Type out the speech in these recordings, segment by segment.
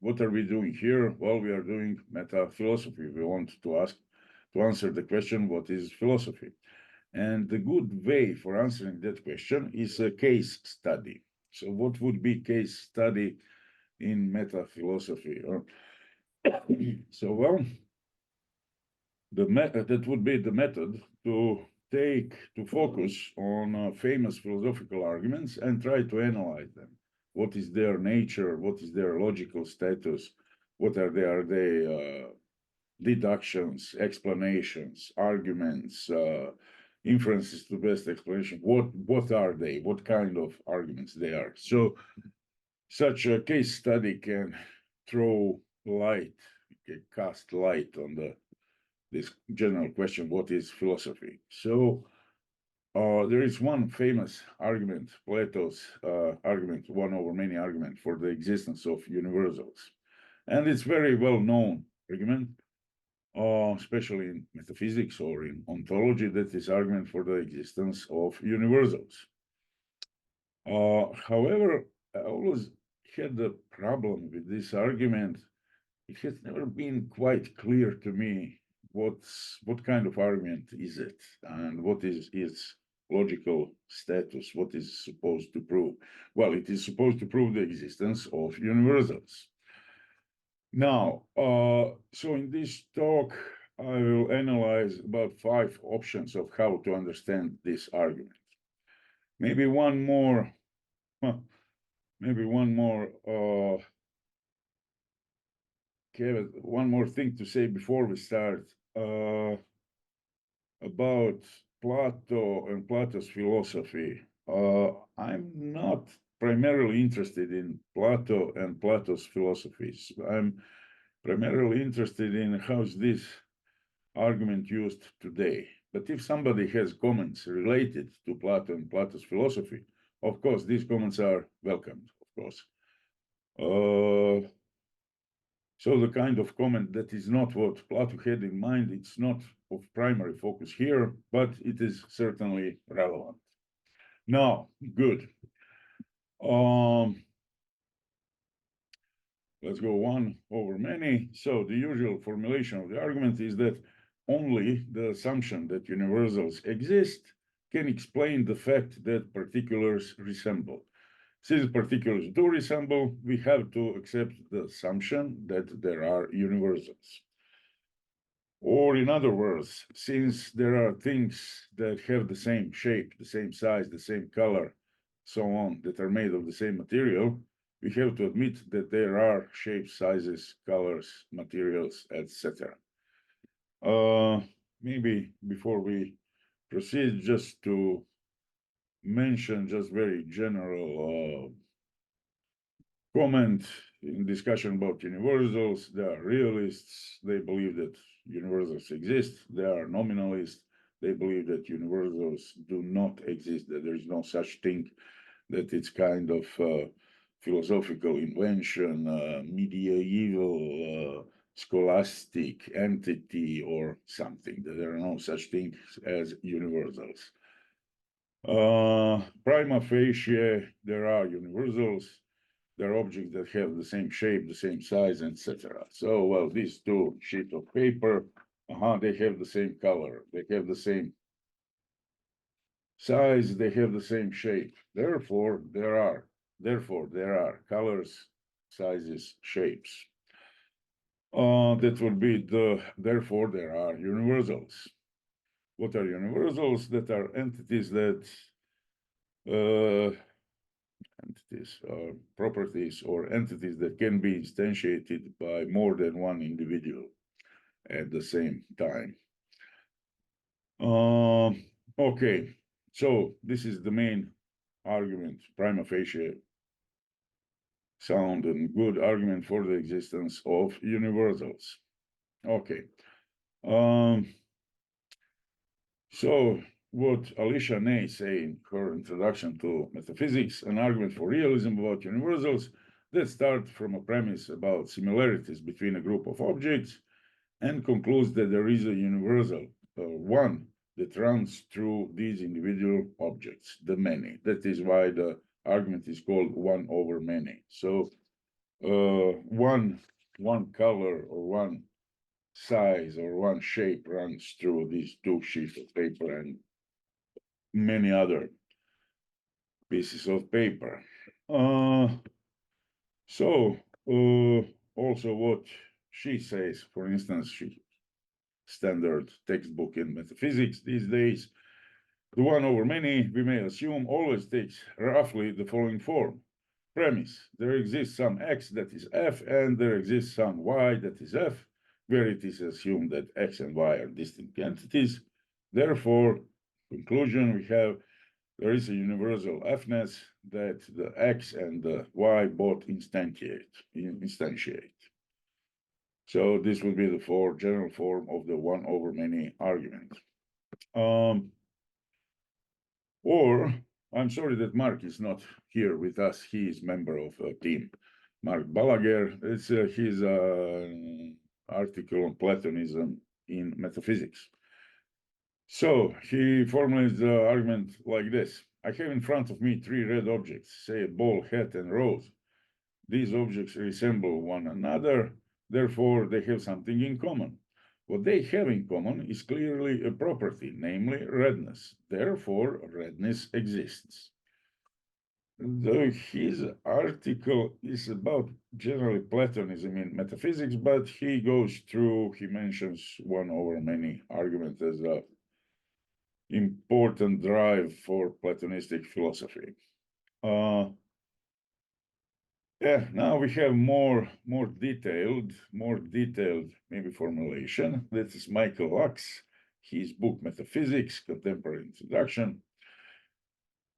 what are we doing here? Well, we are doing meta philosophy. We want to answer the question, what is philosophy? And the good way for answering that question is a case study. So what would be case study in meta philosophy? So, well, that would be the method to focus on famous philosophical arguments and try to analyze them. What is their nature? What is their logical status? What are they? Are they deductions, explanations, arguments, inferences to best explanation? What are they? What kind of arguments they are? So such a case study can throw light, can cast light on this general question, what is philosophy? So there is one famous argument, Plato's argument, one over many argument for the existence of universals. And it's very well-known argument, especially in metaphysics or in ontology, that is argument for the existence of universals. However, I always had the problem with this argument. It has never been quite clear to me what kind of argument is it and what is its logical status, what is supposed to prove. Well, it is supposed to prove the existence of universals. Now, so in this talk, I will analyze about 5 options of how to understand this argument. Maybe one more one more thing to say before we start about Plato and Plato's philosophy. I'm not primarily interested in Plato and Plato's philosophies. I'm primarily interested in how's this argument used today. But if somebody has comments related to Plato and Plato's philosophy, of course, these comments are welcomed, of course. So the kind of comment that is not what Plato had in mind, it's not of primary focus here, but it is certainly relevant. Now, good. Let's go one over many. So the usual formulation of the argument is that only the assumption that universals exist can explain the fact that particulars resemble. Since particulars do resemble, we have to accept the assumption that there are universals. Or in other words, since there are things that have the same shape, the same size, the same color, so on, that are made of the same material, we have to admit that there are shapes, sizes, colors, materials, etc. Maybe before we proceed, just to mention just very general comment in discussion about universals. There are realists, they believe that universals exist. There are nominalists, they believe that universals do not exist, that there is no such thing, that it's kind of philosophical invention, medieval scholastic entity or something, that there are no such things as universals. Prima facie, there are universals. There are objects that have the same shape, the same size, etc. So, well, these 2 sheets of paper, they have the same color, they have the same size, they have the same shape. Therefore, there are colors, sizes, shapes. That would be therefore there are universals. What are universals? That are entities that properties or entities that can be instantiated by more than one individual at the same time. Okay, so this is the main argument, prima facie, sound and good argument for the existence of universals. Okay. So what Alicia Ney say in her introduction to metaphysics, an argument for realism about universals that start from a premise about similarities between a group of objects and concludes that there is a universal, one that runs through these individual objects, the many. That is why the argument is called one over many. So one color or one size or one shape runs through these two sheets of paper and many other pieces of paper. So also what she says, for instance, she standard textbook in metaphysics these days, the one over many, we may assume, always takes roughly the following form. Premise: there exists some x that is f, and there exists some y that is f, where it is assumed that x and y are distinct entities. Therefore, conclusion, we have there is a universal fness that the x and the y both instantiate. So this would be the general form of the one over many argument. Or I'm sorry that Mark is not here with us. He is member of a team. Mark Balaguer, it's his article on Platonism in metaphysics. So he formulates the argument like this. I have in front of me three red objects, say a ball, hat, and rose. These objects resemble one another, therefore they have something in common. What they have in common is clearly a property, namely redness. Therefore, redness exists. His article is about generally Platonism in metaphysics, but he goes through, he mentions one over many argument as a important drive for Platonistic philosophy. Now we have more detailed maybe formulation. This is Michael Lux, his book Metaphysics, Contemporary Introduction.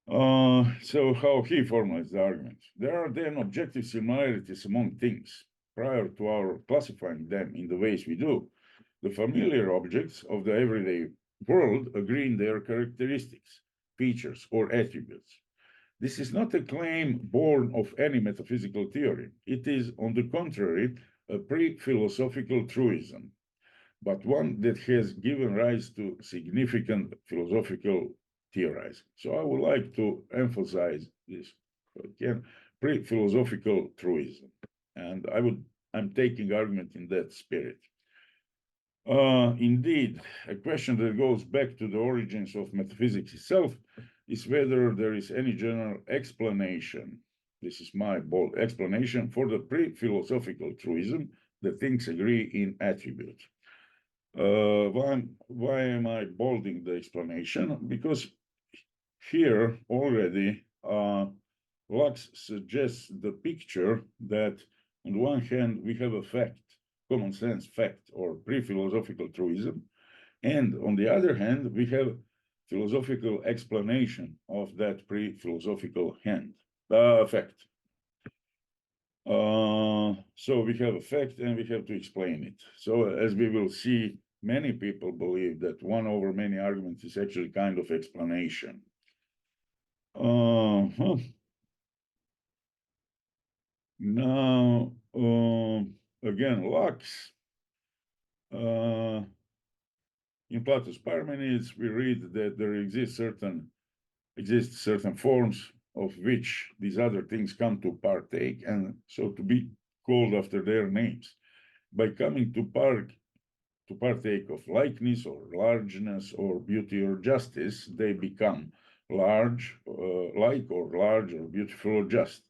So how he formulates the argument. There are then objective similarities among things. Prior to our classifying them in the ways we do, the familiar objects of the everyday world agree in their characteristics, features, or attributes. This is not a claim born of any metaphysical theory. It is, on the contrary, a pre-philosophical truism, but one that has given rise to significant philosophical theorizing. So I would like to emphasize this again, pre-philosophical truism. And I'm taking argument in that spirit. Indeed, a question that goes back to the origins of metaphysics itself is whether there is any general explanation, this is my bold explanation, for the pre-philosophical truism that things agree in attributes. Why am I bolding the explanation? Because here already Lux suggests the picture that on the one hand we have a fact, common sense fact or pre-philosophical truism, and on the other hand we have philosophical explanation of that pre-philosophical fact. So we have a fact and we have to explain it. So as we will see, many people believe that one over many arguments is actually kind of explanation. Now, again, Lux, in Plato's Parmenides, we read that there exist certain forms of which these other things come to partake, and so to be called after their names. By coming to partake of likeness or largeness or beauty or justice, they become large, like or large or beautiful or just.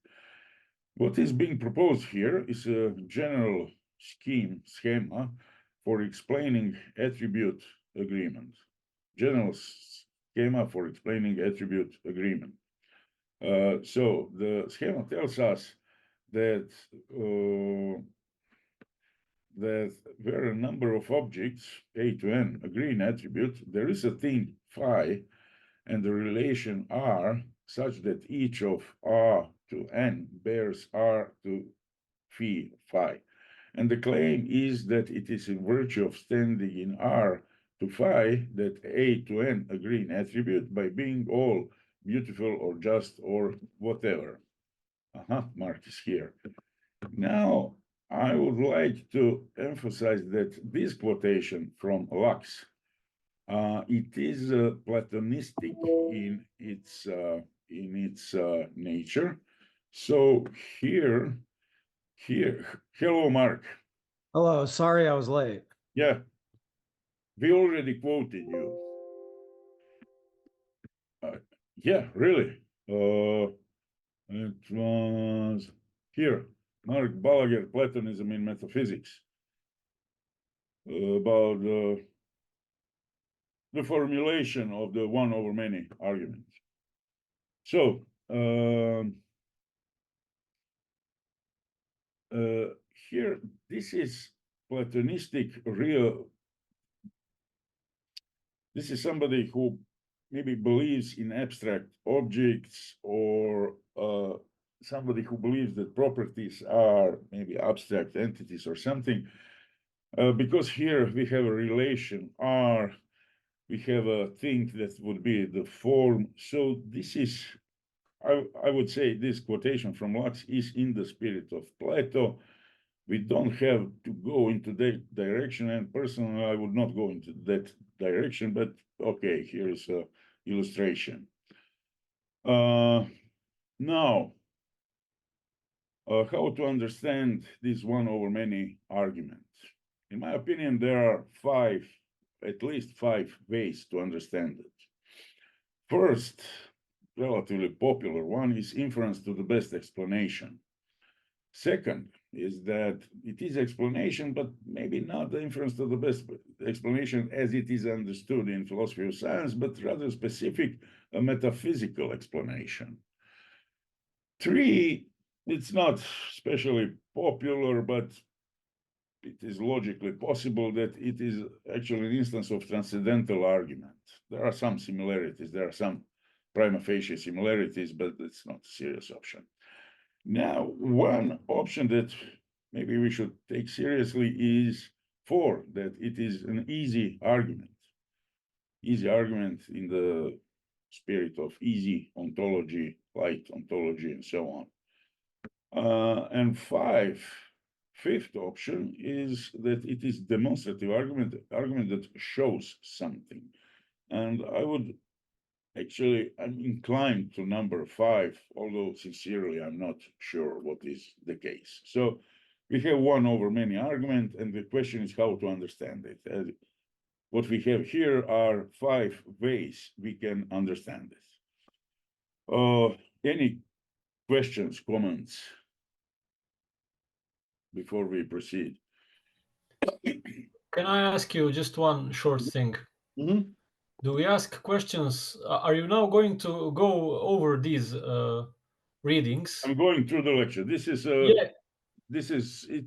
What is being proposed here is a general schema for explaining attribute agreement. General schema for explaining attribute agreement. So the schema tells us that where a number of objects, A to N, agree in attribute, there is a thing phi, and the relation R such that each of R to N bears R to phi. And the claim is that it is in virtue of standing in R to phi that A to N agree in attribute by being all beautiful or just or whatever. Mark is here. Now, I would like to emphasize that this quotation from Lux, it is Platonistic in its nature. So here Here, hello, Mark. Hello, sorry I was late. Yeah, we already quoted you. Yeah, really. It was here, Mark Balaguer, Platonism in Metaphysics, about the formulation of the one over many argument. So, here, this is Platonistic real. This is somebody who maybe believes in abstract objects, or somebody who believes that properties are maybe abstract entities or something. Because here we have a relation R, we have a thing that would be the form. So this is, I would say this quotation from Lux is in the spirit of Plato. We don't have to go into that direction, and personally, I would not go into that direction, but okay, here is a illustration. Now, how to understand this one over many argument? In my opinion, there are at least five ways to understand it. First, relatively popular one is inference to the best explanation. Second is that it is explanation, but maybe not the inference to the best explanation as it is understood in philosophy of science, but rather specific, a metaphysical explanation. Three, it's not especially popular, but it is logically possible that it is actually an instance of transcendental argument. There are some similarities, there are some prima facie similarities, but it's not a serious option. Now, one option that maybe we should take seriously is four, that it is an easy argument in the spirit of easy ontology, light ontology, and so on. And fifth option is that it is demonstrative argument that shows something. And I'm inclined to number five, although sincerely, I'm not sure what is the case. So we have one over many argument, and the question is how to understand it. What we have here are five ways we can understand it. Any questions, comments before we proceed? Can I ask you just one short thing? Mm-hmm. Do we ask questions? Are you now going to go over these readings? I'm going through the lecture. It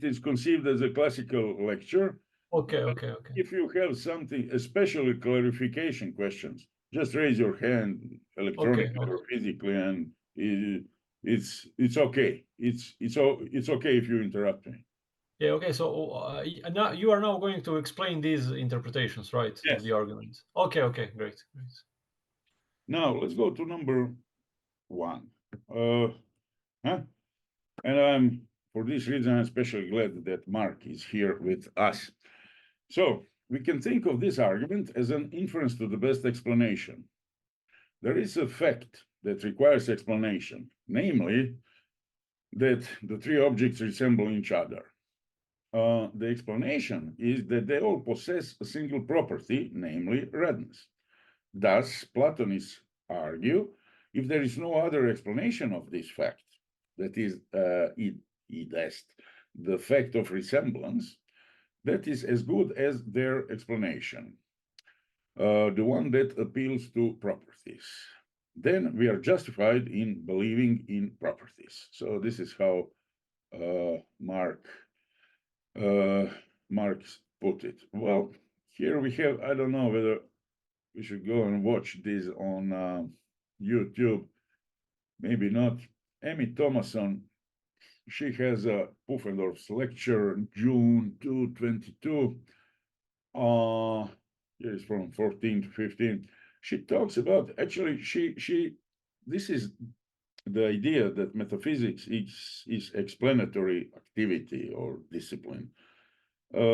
is conceived as a classical lecture. Okay. If you have something, especially clarification questions, just raise your hand electronically or physically, and it's okay. It's okay if you interrupt me. Yeah, okay. So now you are now going to explain these interpretations, right? Yes. Of the argument. Okay, great. Now let's go to number one. And for this reason, I'm especially glad that Mark is here with us. So we can think of this argument as an inference to the best explanation. There is a fact that requires explanation, namely that the three objects resemble each other. The explanation is that they all possess a single property, namely redness. Thus, Platonists argue, if there is no other explanation of this fact, that is, the fact of resemblance, that is as good as their explanation, the one that appeals to properties. Then we are justified in believing in properties. So this is how Marx put it. Well, here we have, I don't know whether we should go and watch this on YouTube. Maybe not. Amy Thomason, she has a Pufendorf's lecture, June 2022. It's from 14 to 15. She talks about, actually, this is the idea that metaphysics is explanatory activity or discipline.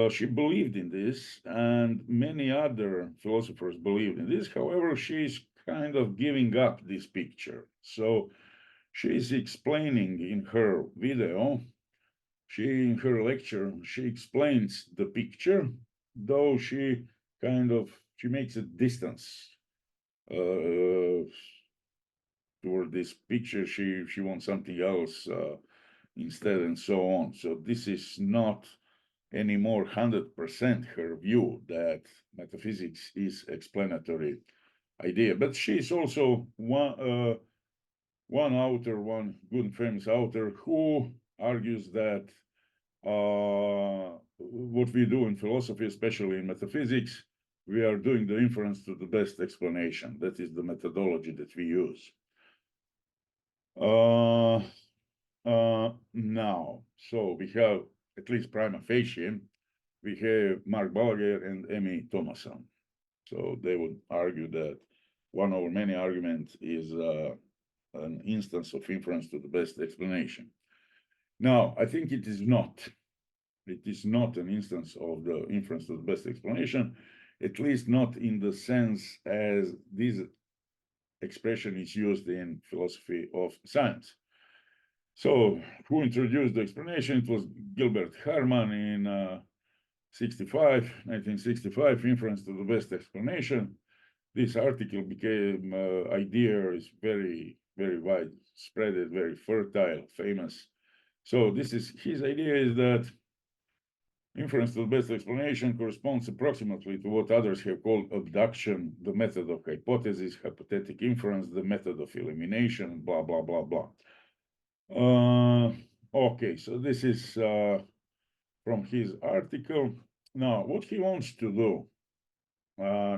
She believed in this, and many other philosophers believed in this. However, she's kind of giving up this picture. So she's explaining in her video in her lecture, she explains the picture, though she makes a distance toward this picture. She wants something else instead, and so on. So this is not anymore 100% her view that metaphysics is explanatory idea. But she's also one author, one good and famous author, who argues that what we do in philosophy, especially in metaphysics, we are doing the inference to the best explanation. That is the methodology that we use. Now, so we have, at least prima facie, we have Mark Balaguer and Emmy Thomason. So they would argue that one over many argument is an instance of inference to the best explanation. Now, I think it is not. It is not an instance of the inference to the best explanation, at least not in the sense as this expression is used in philosophy of science. So, who introduced the explanation? It was Gilbert Harman in 1965, Inference to the Best Explanation. This article became, idea is very, very widespread, very fertile, famous. So this is, his idea is that inference to the best explanation corresponds approximately to what others have called abduction, the method of hypothesis, hypothetic inference, the method of elimination, blah, blah, blah, blah. Okay, so this is from his article. Now, what he wants to do,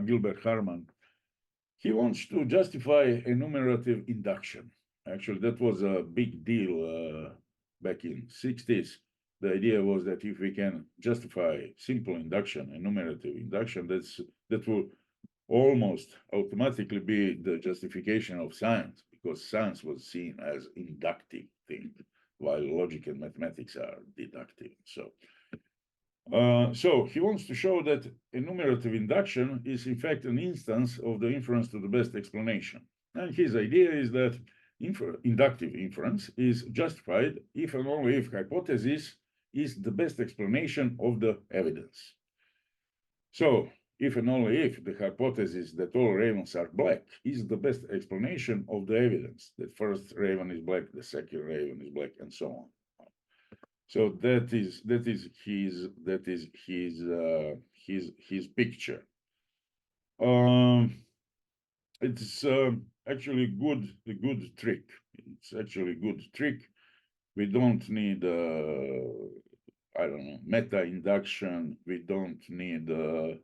Gilbert Harman, he wants to justify enumerative induction. Actually, that was a big deal back in 60s. The idea was that if we can justify simple induction, enumerative induction, that will almost automatically be the justification of science, because science was seen as inductive thing, while logic and mathematics are deductive. So he wants to show that enumerative induction is in fact an instance of the inference to the best explanation. And his idea is that inductive inference is justified if and only if hypothesis is the best explanation of the evidence. So if and only if the hypothesis that all ravens are black is the best explanation of the evidence, that first raven is black, the second raven is black, and so on. So that is his picture. It's actually a good trick. It's actually a good trick. We don't need I don't know, meta induction. We don't need the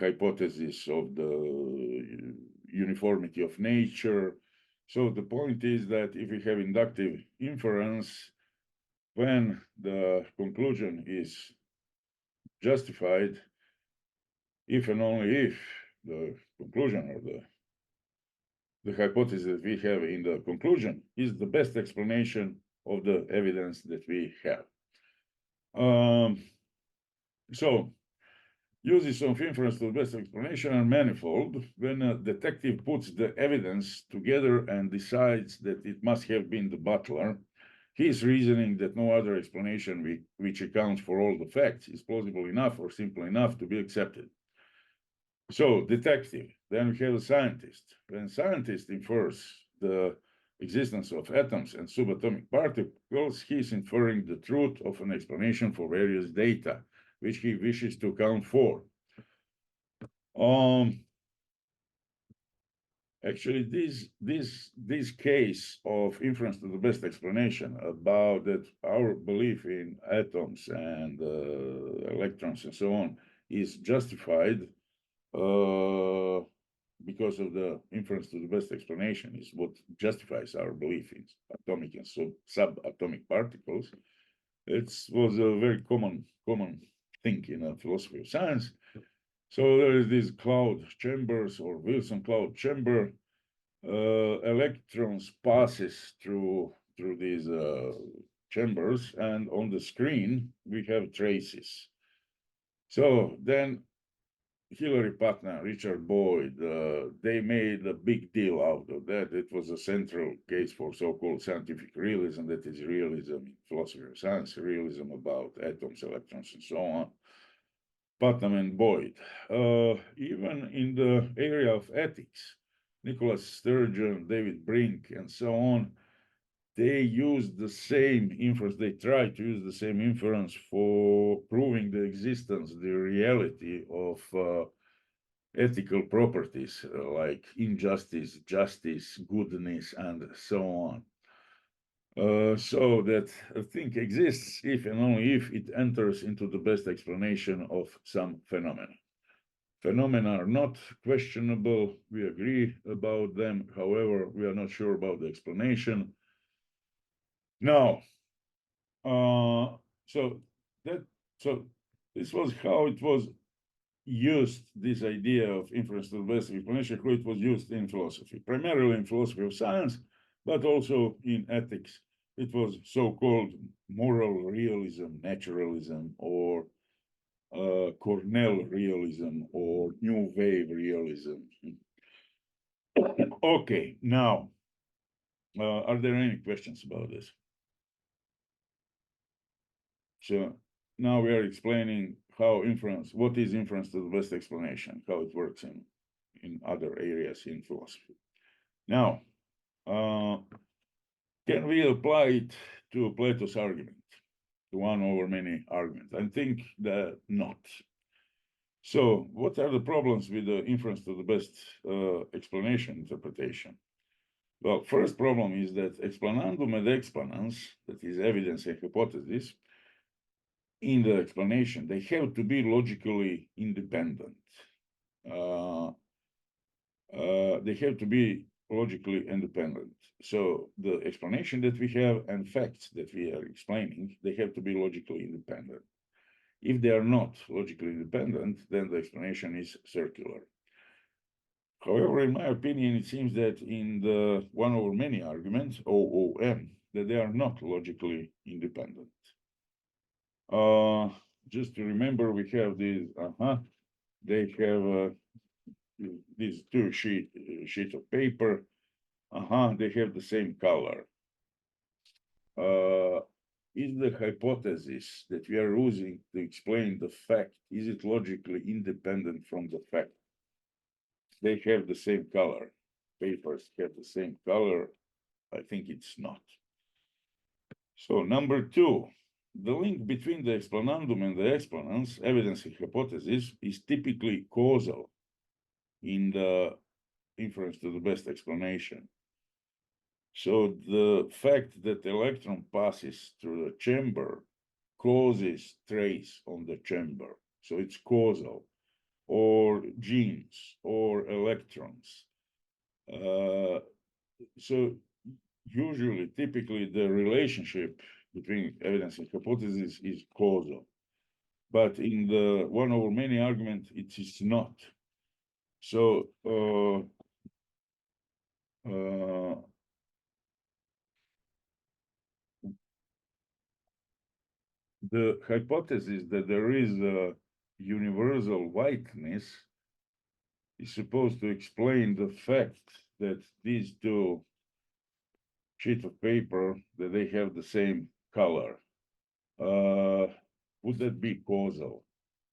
hypothesis of the uniformity of nature. So the point is that if we have inductive inference, when the conclusion is justified, if and only if the conclusion or the hypothesis that we have in the conclusion is the best explanation of the evidence that we have. So uses of inference to the best explanation are manifold. When a detective puts the evidence together and decides that it must have been the butler, he is reasoning that no other explanation which accounts for all the facts is plausible enough or simple enough to be accepted. So, detective. Then we have a scientist. When scientist infers the existence of atoms and subatomic particles, he is inferring the truth of an explanation for various data, which he wishes to account for. Actually, this case of inference to the best explanation about that our belief in atoms and electrons and so on is justified because of the inference to the best explanation is what justifies our belief in atomic and subatomic particles. It was a very common thing in a philosophy of science. So there is these cloud chambers or Wilson cloud chamber. Electrons passes through these chambers, and on the screen we have traces. So then Hilary Putnam, Richard Boyd, they made a big deal out of that. It was a central case for so-called scientific realism, that is realism in philosophy of science, realism about atoms, electrons, and so on. Putnam and Boyd. Even in the area of ethics, Nicholas Sturgeon, David Brink, and so on, they used the same inference, they tried to use the same inference for proving the existence, the reality of ethical properties like injustice, justice, goodness, and so on. So that a thing exists if and only if it enters into the best explanation of some phenomena. Phenomena are not questionable, we agree about them, however, we are not sure about the explanation. Now, so this was how it was used, this idea of inference to the best explanation, how it was used in philosophy, primarily in philosophy of science, but also in ethics. It was so-called moral realism, naturalism, or Cornell realism, or New Wave realism. Okay, now, are there any questions about this? So now we are explaining how inference, what is inference to the best explanation, how it works in other areas in philosophy. Now, can we apply it to Plato's argument, to one over many argument? I think that not. So what are the problems with the inference to the best explanation interpretation? Well, first problem is that explanandum et explanans, that is evidence and hypothesis, in the explanation, they have to be logically independent. They have to be logically independent. So the explanation that we have and facts that we are explaining, they have to be logically independent. If they are not logically independent, then the explanation is circular. However, in my opinion, it seems that in the one over many argument, OOM, that they are not logically independent. Just to remember, we have these, they have these two sheets of paper. They have the same color. Is the hypothesis that we are using to explain the fact, is it logically independent from the fact? They have the same color. Papers have the same color. I think it's not. So number two, the link between the explanandum and the explanans, evidence and hypothesis, is typically causal in the inference to the best explanation. So the fact that the electron passes through the chamber causes trace on the chamber. So it's causal, or genes, or electrons. So usually, typically, the relationship between evidence and hypothesis is causal. But in the one over many argument, it is not. So the hypothesis that there is a universal whiteness is supposed to explain the fact that these two sheets of paper, that they have the same color. Would that be causal?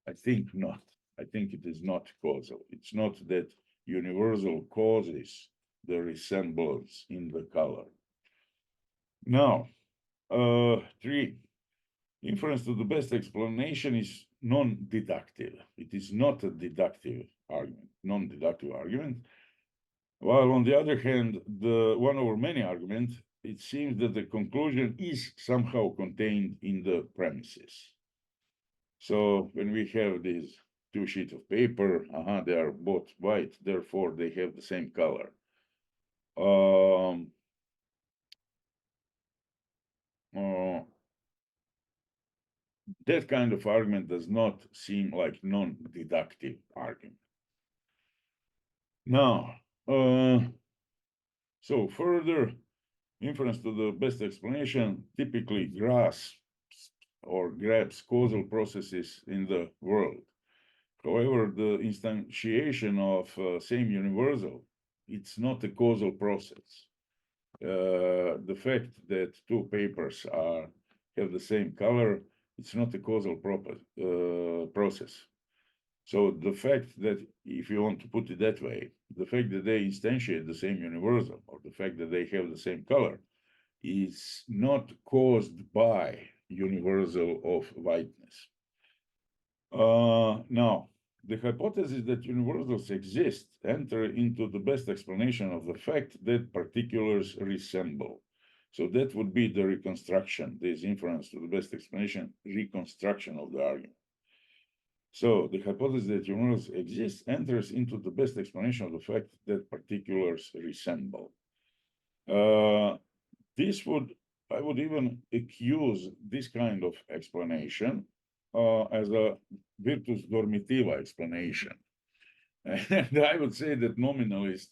I think not. I think it is not causal. It's not that universal causes the resemblance in the color. Now, three, inference to the best explanation is non-deductive. It is not a deductive argument, non-deductive argument. While on the other hand, the one over many argument, it seems that the conclusion is somehow contained in the premises. So when we have these two sheets of paper, they are both white, therefore they have the same color. That kind of argument does not seem like non-deductive argument. Now, so further, inference to the best explanation typically grasps or grabs causal processes in the world. However, the instantiation of same universal, it's not a causal process. The fact that two papers have the same color, it's not a causal process. So the fact that, if you want to put it that way, the fact that they instantiate the same universal, or the fact that they have the same color, is not caused by universal of whiteness. Now, the hypothesis that universals exist enter into the best explanation of the fact that particulars resemble. So that would be the reconstruction, this inference to the best explanation, reconstruction of the argument. So the hypothesis that universals exist enters into the best explanation of the fact that particulars resemble. I would even accuse this kind of explanation as a virtus dormitiva explanation. And I would say that nominalists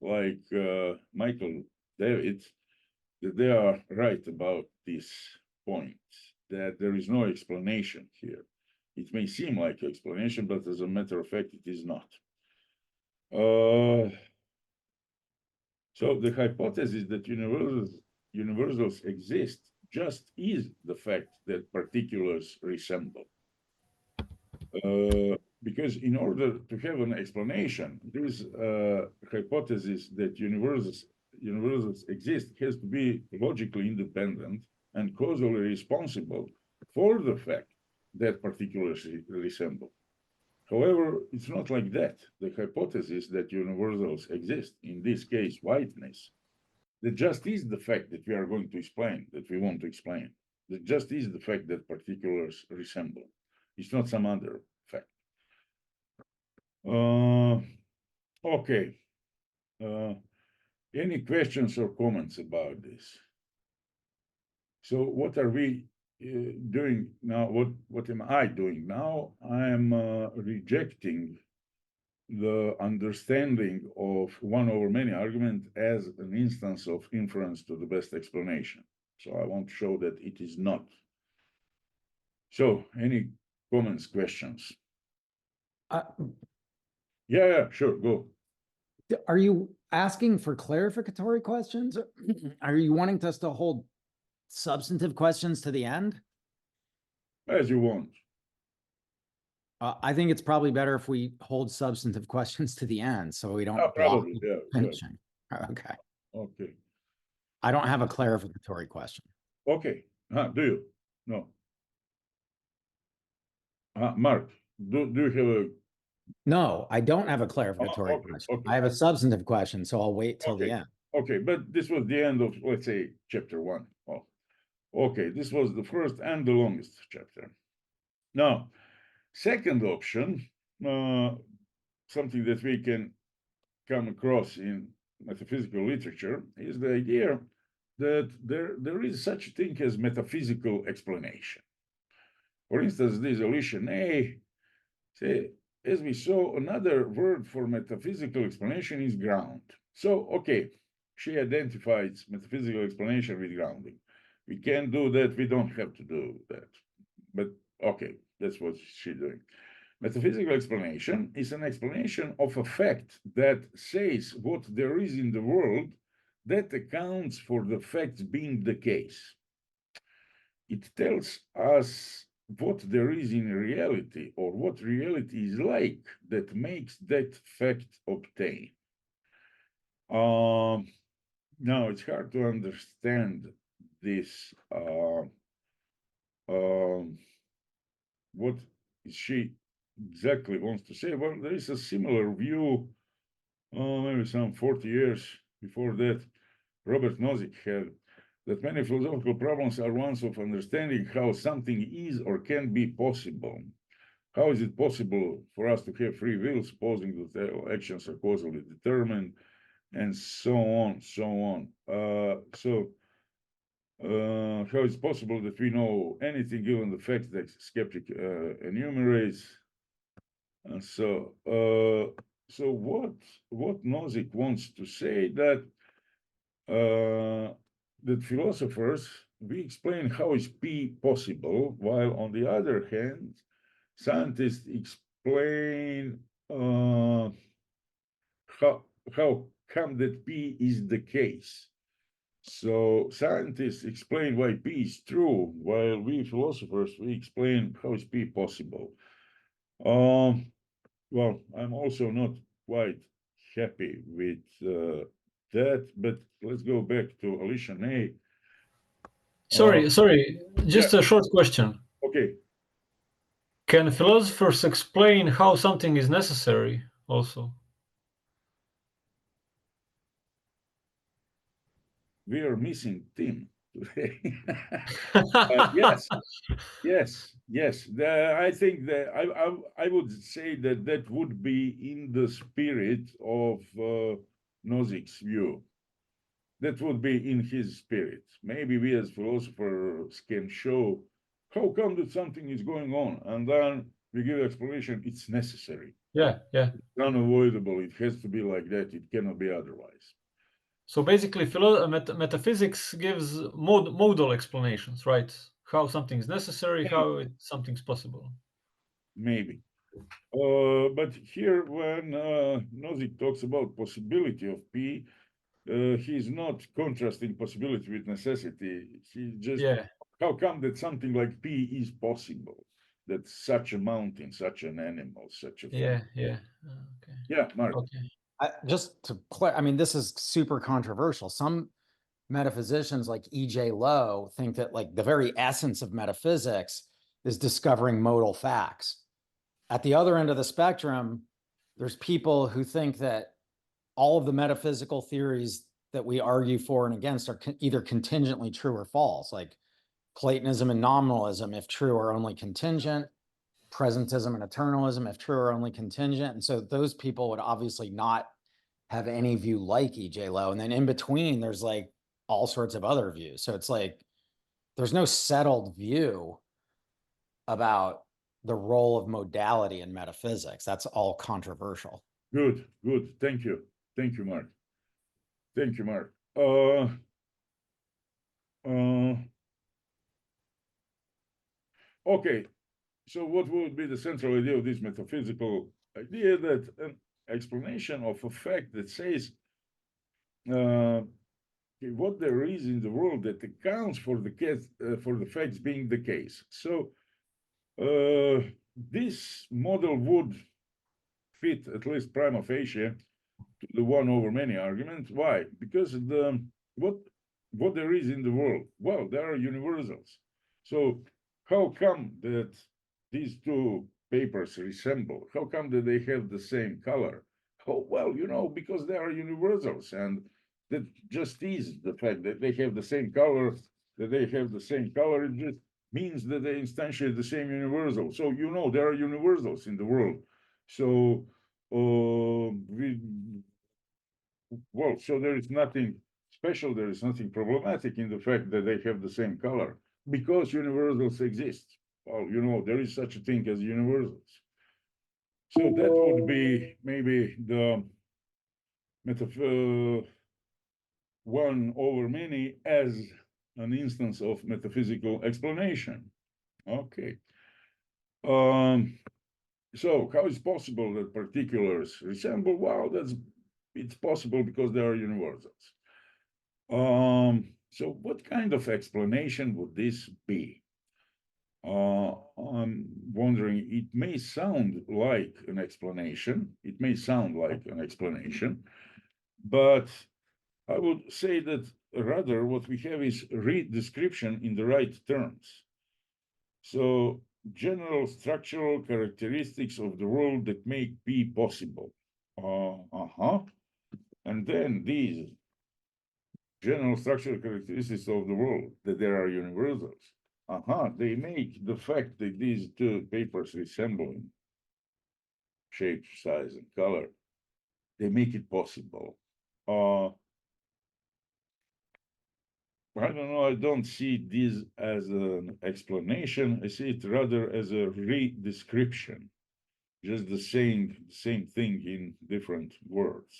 like Michael David, that they are right about this point, that there is no explanation here. It may seem like an explanation, but as a matter of fact, it is not. So the hypothesis that universals exist just is the fact that particulars resemble. Because in order to have an explanation, this hypothesis that universals exist has to be logically independent and causally responsible for the fact that particulars resemble. However, it's not like that. The hypothesis that universals exist, in this case, whiteness, that just is the fact that we are going to explain, that we want to explain. That just is the fact that particulars resemble. It's not some other fact. Okay. Any questions or comments about this? So what are we doing now? What am I doing now? I am rejecting the understanding of one over many argument as an instance of inference to the best explanation. So I want to show that it is not. So any comments, questions? Yeah, sure, go. Are you asking for clarificatory questions? Are you wanting us to hold substantive questions to the end? As you want. I think it's probably better if we hold substantive questions to the end, so we don't block Probably, yeah. finishing. Okay. Okay. I don't have a clarificatory question. Okay. Do you? No. Mark, do you have a? No, I don't have a clarificatory okay, question. okay. I have a substantive question, so I'll wait till the end. Okay, but this was the end of, let's say, chapter 1. Oh, okay, this was the first and the longest chapter. Now, second option, something that we can come across in metaphysical literature, is the idea that there is such a thing as metaphysical explanation. For instance, this Alicia A, say, as we saw, another word for metaphysical explanation is ground. So, okay, she identifies metaphysical explanation with grounding. We can do that, we don't have to do that. But okay, that's what she's doing. Metaphysical explanation is an explanation of a fact that says what there is in the world that accounts for the facts being the case. It tells us what there is in reality, or what reality is like, that makes that fact obtain. Now it's hard to understand this. What she exactly wants to say? Well, there is a similar view, maybe some 40 years before that, Robert Nozick had, that many philosophical problems are ones of understanding how something is or can be possible. How is it possible for us to have free will, supposing that our actions are causally determined, and so on, so on. How is it possible that we know anything given the facts that skeptic enumerates? And so what Nozick wants to say that that philosophers, we explain how is P possible, while on the other hand, scientists explain how come that P is the case. So scientists explain why P is true, while we philosophers, we explain how is P possible. Well, I'm also not quite happy with that, but let's go back to Alicia Ney. Sorry, just yeah. a short question. Okay. Can philosophers explain how something is necessary also? We are missing Tim today. Yes. I think that I would say that would be in the spirit of Nozick's view. That would be in his spirit. Maybe we as philosophers can show how come that something is going on, and then we give explanation. It's necessary. Yeah. It's unavoidable. It has to be like that. It cannot be otherwise. So basically, metaphysics gives modal explanations, right? How something is necessary, how something's possible. Maybe. But here, when Nozick talks about possibility of P, he's not contrasting possibility with necessity. He just, how come that something like P is possible? That such a mountain, such an animal, such a thing. Okay. Yeah, Mark. Okay. Just to I mean, this is super controversial. Some metaphysicians like E.J. Lowe think that like the very essence of metaphysics is discovering modal facts. At the other end of the spectrum, there's people who think that all of the metaphysical theories that we argue for and against are either contingently true or false, like Platonism and nominalism, if true, are only contingent. Presentism and eternalism, if true, are only contingent. And so those people would obviously not have any view like E.J. Lowe. And then in between, there's like all sorts of other views. So it's like there's no settled view about the role of modality in metaphysics. That's all controversial. Good. Thank you, Mark. Okay. So what would be the central idea of this metaphysical idea? That an explanation of a fact that says what there is in the world that accounts for the facts being the case. So this model would fit, at least prima facie, to the one over many argument. Why? Because what there is in the world, well, there are universals. So how come that these two papers resemble? How come that they have the same color? Oh, well, because they are universals, and that just is the fact that they have the same color, it just means that they instantiate the same universal. So, there are universals in the world. So, so there is nothing special, there is nothing problematic in the fact that they have the same color, because universals exist. Well, there is such a thing as universals. So that would be maybe the one over many as an instance of metaphysical explanation. Okay. So how is possible that particulars resemble? Well, it's possible because they are universals. So what kind of explanation would this be? I'm wondering, it may sound like an explanation. But I would say that rather what we have is redescription in the right terms. So general structural characteristics of the world that make P possible. And then these general structural characteristics of the world, that there are universals. They make the fact that these two papers resemble in shape, size, and color, they make it possible. I don't know, I don't see this as an explanation. I see it rather as a redescription, just the same thing in different words.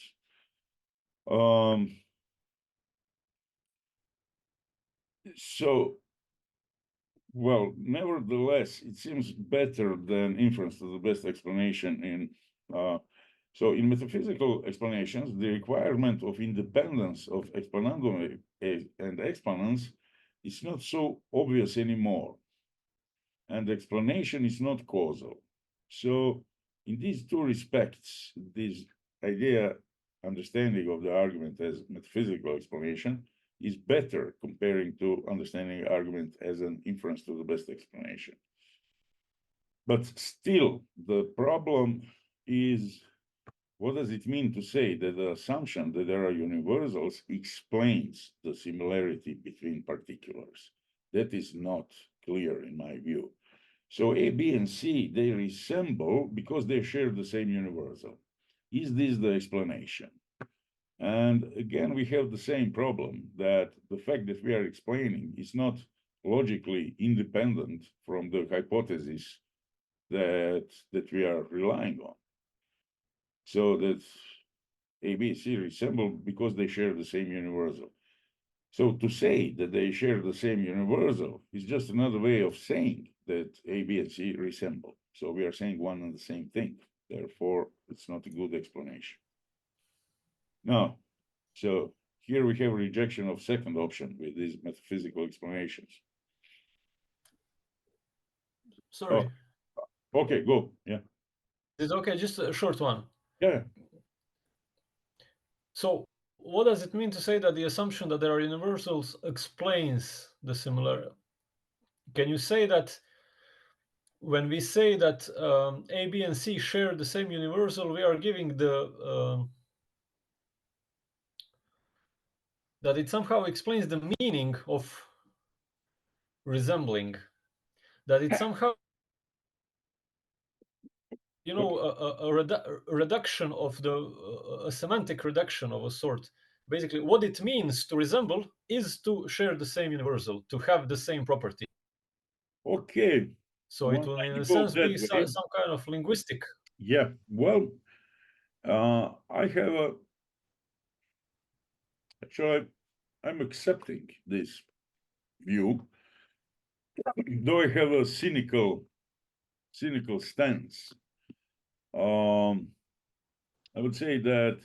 So Well, nevertheless, it seems better than inference to the best explanation in so in metaphysical explanations, the requirement of independence of explanandum and exponents is not so obvious anymore. And the explanation is not causal. So in these two respects, this understanding of the argument as metaphysical explanation is better comparing to understanding argument as an inference to the best explanation. But still, the problem is, what does it mean to say that the assumption that there are universals explains the similarity between particulars? That is not clear in my view. So A, B, and C, they resemble because they share the same universal. Is this the explanation? And again, we have the same problem that the fact that we are explaining is not logically independent from the hypothesis that we are relying on. So that A, B, C resemble because they share the same universal. So to say that they share the same universal is just another way of saying that A, B, and C resemble. So we are saying one and the same thing. Therefore, it's not a good explanation. Now, so here we have a rejection of second option with these metaphysical explanations. Sorry. Oh, okay, go. Yeah. Is it okay? Just a short one. Yeah. So what does it mean to say that the assumption that there are universals explains the similarity? Can you say that when we say that A, B, and C share the same universal, we are giving the that it somehow explains the meaning of resembling, that it somehow, you know, a reduction of a semantic reduction of a sort. Basically, what it means to resemble is to share the same universal, to have the same property. Okay. So it will, in a sense, be some kind of linguistic. Yeah. Well, I have actually, I'm accepting this view, though I have a cynical stance. I would say that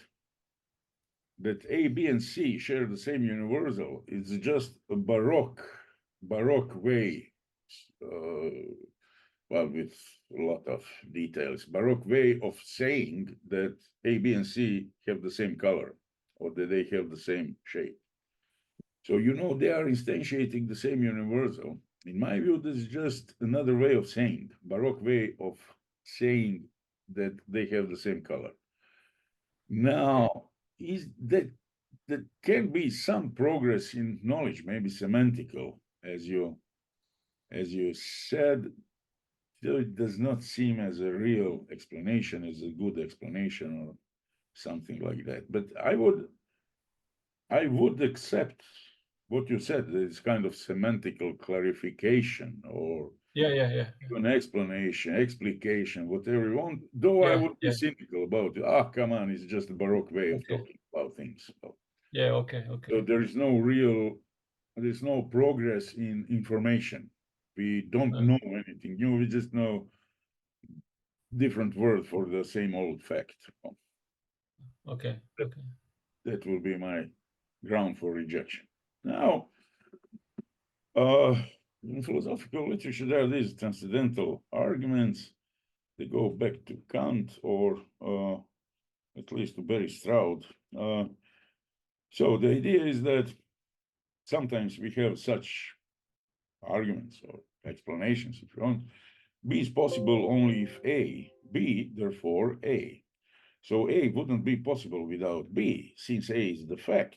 A, B, and C share the same universal. It's just a baroque way, well, with a lot of details, baroque way of saying that A, B, and C have the same color, or that they have the same shape. So, you know, they are instantiating the same universal. In my view, this is just another way of saying, baroque way of saying that they have the same color. Now, is that can be some progress in knowledge, maybe semantical, as you said. Though it does not seem as a real explanation, as a good explanation or something like that. But I would accept what you said, that it's kind of semantical clarification or an explanation, explication, whatever you want, though I would be cynical about it. Come on, it's just a baroque way of talking about things. So, so there's no progress in information. We don't know anything new, we just know different word for the same old fact. That will be my ground for rejection. Now, in philosophical literature, there are these transcendental arguments. They go back to Kant or at least to Barry Stroud. So the idea is that sometimes we have such arguments or explanations, if you want. B is possible only if A, B, therefore A. So A wouldn't be possible without B, since A is the fact.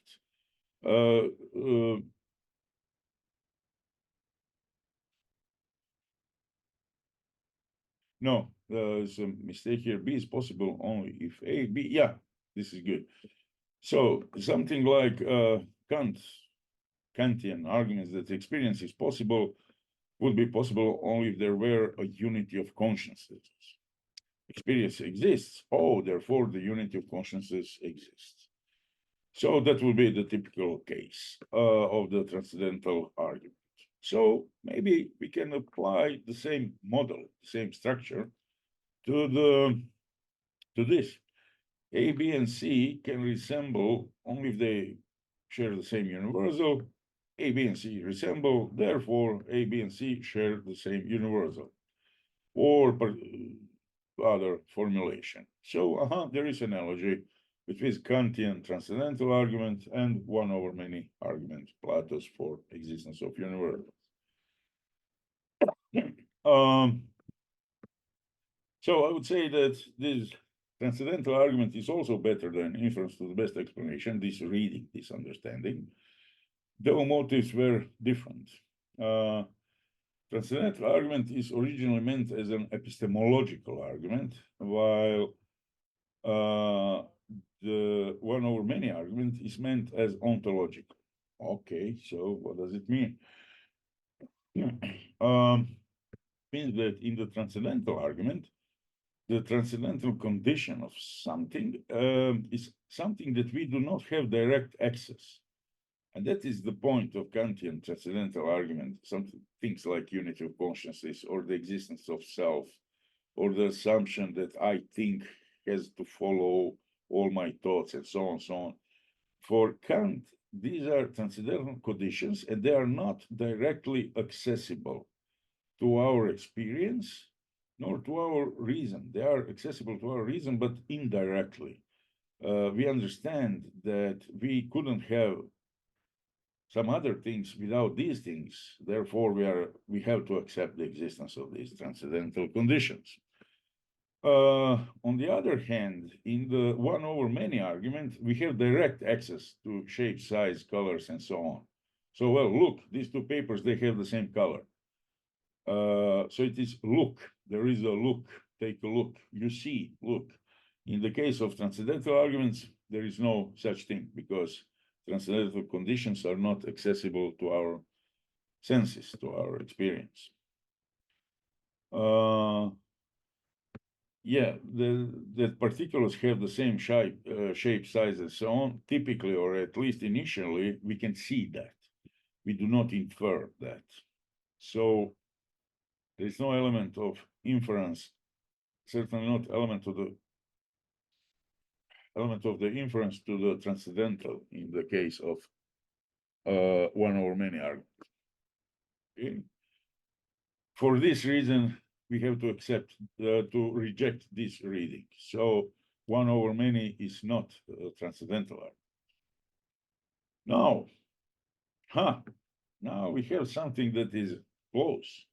No, there's a mistake here. B is possible only if A, B. Yeah, this is good. So something like Kantian arguments that experience is possible would be possible only if there were a unity of consciousness. Experience exists. Oh, therefore the unity of consciousness exists. So that will be the typical case of the transcendental argument. So maybe we can apply the same model, same structure to this. A, B, and C can resemble only if they share the same universal. A, B, and C resemble, therefore A, B, and C share the same universal. Or other formulation. So there is analogy between Kantian transcendental argument and one over many argument, Plato's for existence of universals. So I would say that this transcendental argument is also better than inference to the best explanation, this reading, this understanding. Though motives were different. Transcendental argument is originally meant as an epistemological argument, while the one over many argument is meant as ontological. Okay, so what does it mean? Means that in the transcendental argument, the transcendental condition of something is something that we do not have direct access. And that is the point of Kantian transcendental argument, something things like unity of consciousness or the existence of self, or the assumption that I think has to follow all my thoughts and so on, so on. For Kant, these are transcendental conditions and they are not directly accessible to our experience, nor to our reason. They are accessible to our reason, but indirectly. We understand that we couldn't have some other things without these things. Therefore, we have to accept the existence of these transcendental conditions. On the other hand, in the one over many argument, we have direct access to shape, size, colors, and so on. So, well, look, these two papers, they have the same color. So it is look, there is a look, take a look, you see, look. In the case of transcendental arguments, there is no such thing because transcendental conditions are not accessible to our senses, to our experience. Yeah, the particulars have the same shape, size, and so on. Typically, or at least initially, we can see that. We do not infer that. So there is no element of inference, certainly not element of the inference to the transcendental in the case of one over many arguments. Okay. For this reason, we have to accept, to reject this reading. So one over many is not transcendental argument. Now we have something that is close.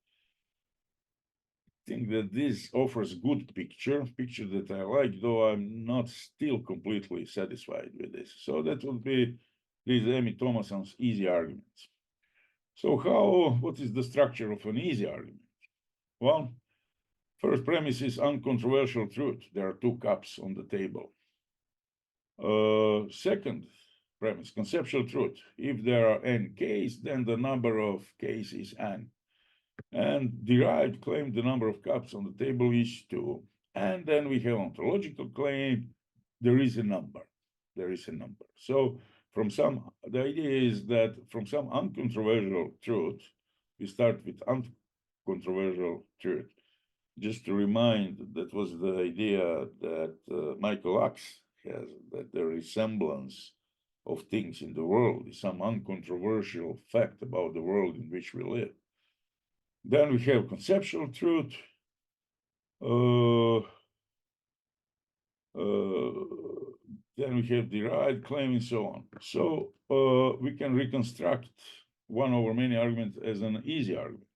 I think that this offers good picture that I like, though I'm not still completely satisfied with this. So that would be this Amy Thomason's easy arguments. So what is the structure of an easy argument? Well, first premise is uncontroversial truth. There are two cups on the table. Second premise, conceptual truth. If there are n k's, then the number of k's is n. And derived claim the number of cups on the table is 2. And then we have ontological claim, there is a number. There is a number. So the idea is that from some uncontroversial truth, we start with uncontroversial truth. Just to remind, that was the idea that Michael Ax has, that the resemblance of things in the world is some uncontroversial fact about the world in which we live. Then we have conceptual truth. Then we have derived claim and so on. So we can reconstruct one over many argument as an easy argument.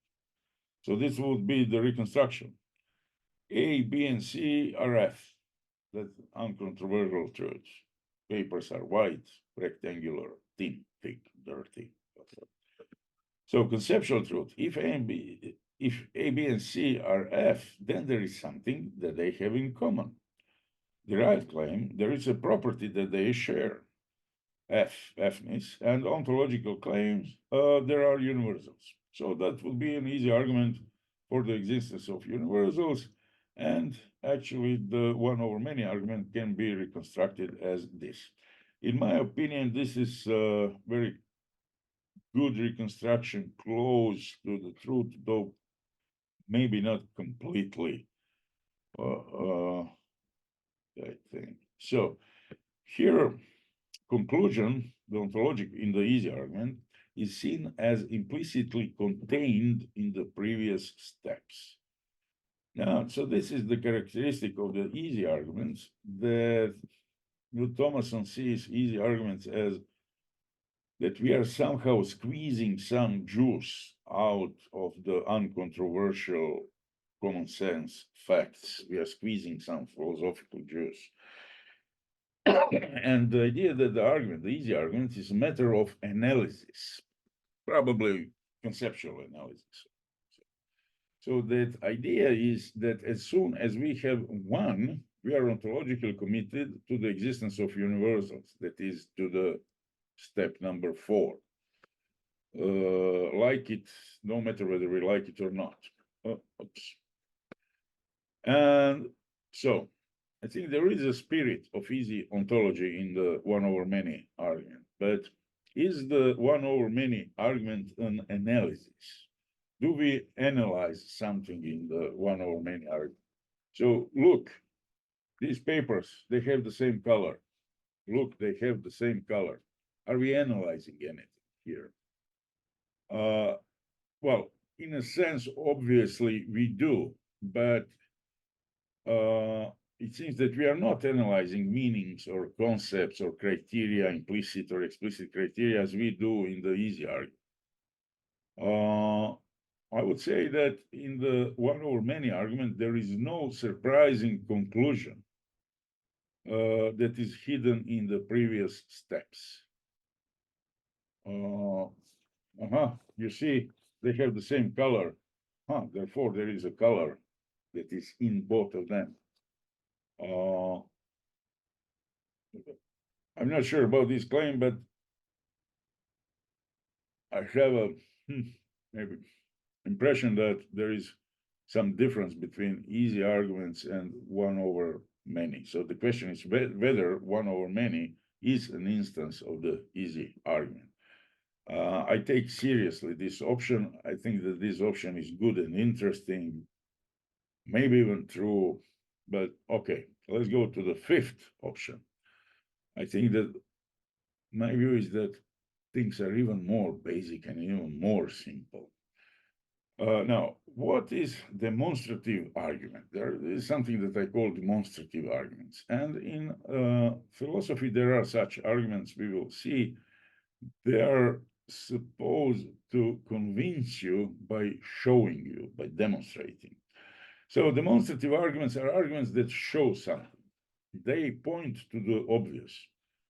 So this would be the reconstruction. A, B, and C are F. That's uncontroversial truths. Papers are white, rectangular, thin, thick, dirty. So conceptual truth, if A, B, and C are F, then there is something that they have in common. Derived claim, there is a property that they share, Fness, and ontological claims, there are universals. So that would be an easy argument for the existence of universals, and actually the one over many argument can be reconstructed as this. In my opinion, this is very good reconstruction, close to the truth, though maybe not completely. I think so. Here, conclusion, the ontologic in the easy argument, is seen as implicitly contained in the previous steps. Now, so this is the characteristic of the easy arguments, that Thomason sees easy arguments as that we are somehow squeezing some juice out of the uncontroversial common sense facts. We are squeezing some philosophical juice. And the idea that the argument, the easy argument, is a matter of analysis, probably conceptual analysis. So that idea is that as soon as we have one, we are ontologically committed to the existence of universals, that is to the step number 4. Like it, no matter whether we like it or not. Oops. And so I think there is a spirit of easy ontology in the one over many argument, but is the one over many argument an analysis? Do we analyze something in the one over many argument? So look, these papers, they have the same color. Look, they have the same color. Are we analyzing anything here? Well, in a sense, obviously we do, but it seems that we are not analyzing meanings or concepts or criteria, implicit or explicit criteria, as we do in the easy argument. I would say that in the one over many argument, there is no surprising conclusion that is hidden in the previous steps. You see, they have the same color. Therefore, there is a color that is in both of them. I'm not sure about this claim, but I have a maybe impression that there is some difference between easy arguments and one over many. So the question is whether one over many is an instance of the easy argument. I take seriously this option. I think that this option is good and interesting, maybe even true, but okay, let's go to the 5th option. I think that my view is that things are even more basic and even more simple. Now, what is demonstrative argument? There is something that I call demonstrative arguments. And in philosophy, there are such arguments we will see. They are supposed to convince you by showing you, by demonstrating. So demonstrative arguments are arguments that show something. They point to the obvious.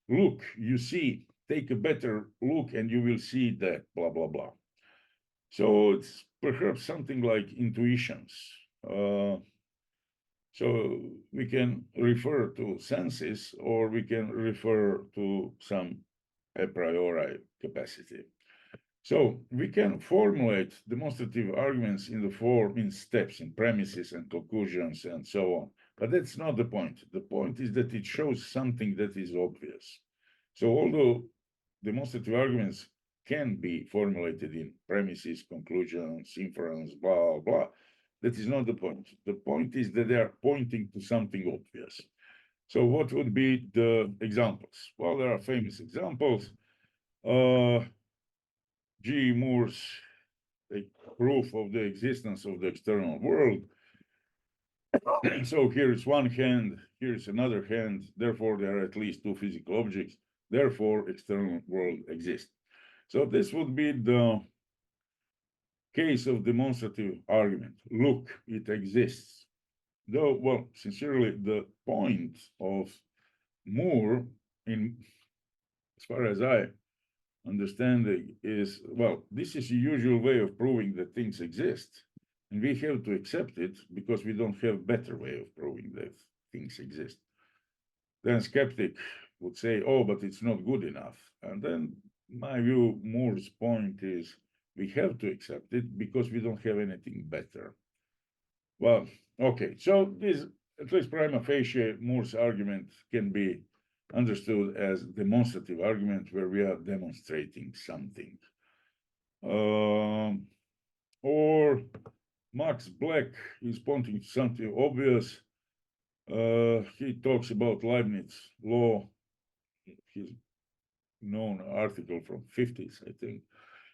Look, you see, take a better look and you will see that, blah, blah, blah. So it's perhaps something like intuitions. So we can refer to senses, or we can refer to some a priori capacity. So we can formulate demonstrative arguments in the form, in steps, in premises and conclusions and so on. But that's not the point. The point is that it shows something that is obvious. So although demonstrative arguments can be formulated in premises, conclusions, inference, blah, blah, that is not the point. The point is that they are pointing to something obvious. So what would be the examples? Well, there are famous examples. G. Moore's proof of the existence of the external world. So here is one hand, here is another hand, therefore there are at least 2 physical objects, therefore external world exists. So this would be the case of demonstrative argument. Look, it exists. Though, well, sincerely, the point of Moore, as far as I understand it, is, well, this is the usual way of proving that things exist. And we have to accept it because we don't have a better way of proving that things exist. Then skeptic would say, oh, but it's not good enough. And then my view, Moore's point is we have to accept it because we don't have anything better. Well, okay, so this, at least prima facie, Moore's argument can be understood as demonstrative argument where we are demonstrating something. Or Max Black is pointing to something obvious. He talks about Leibniz law, his known article from 50s, I think.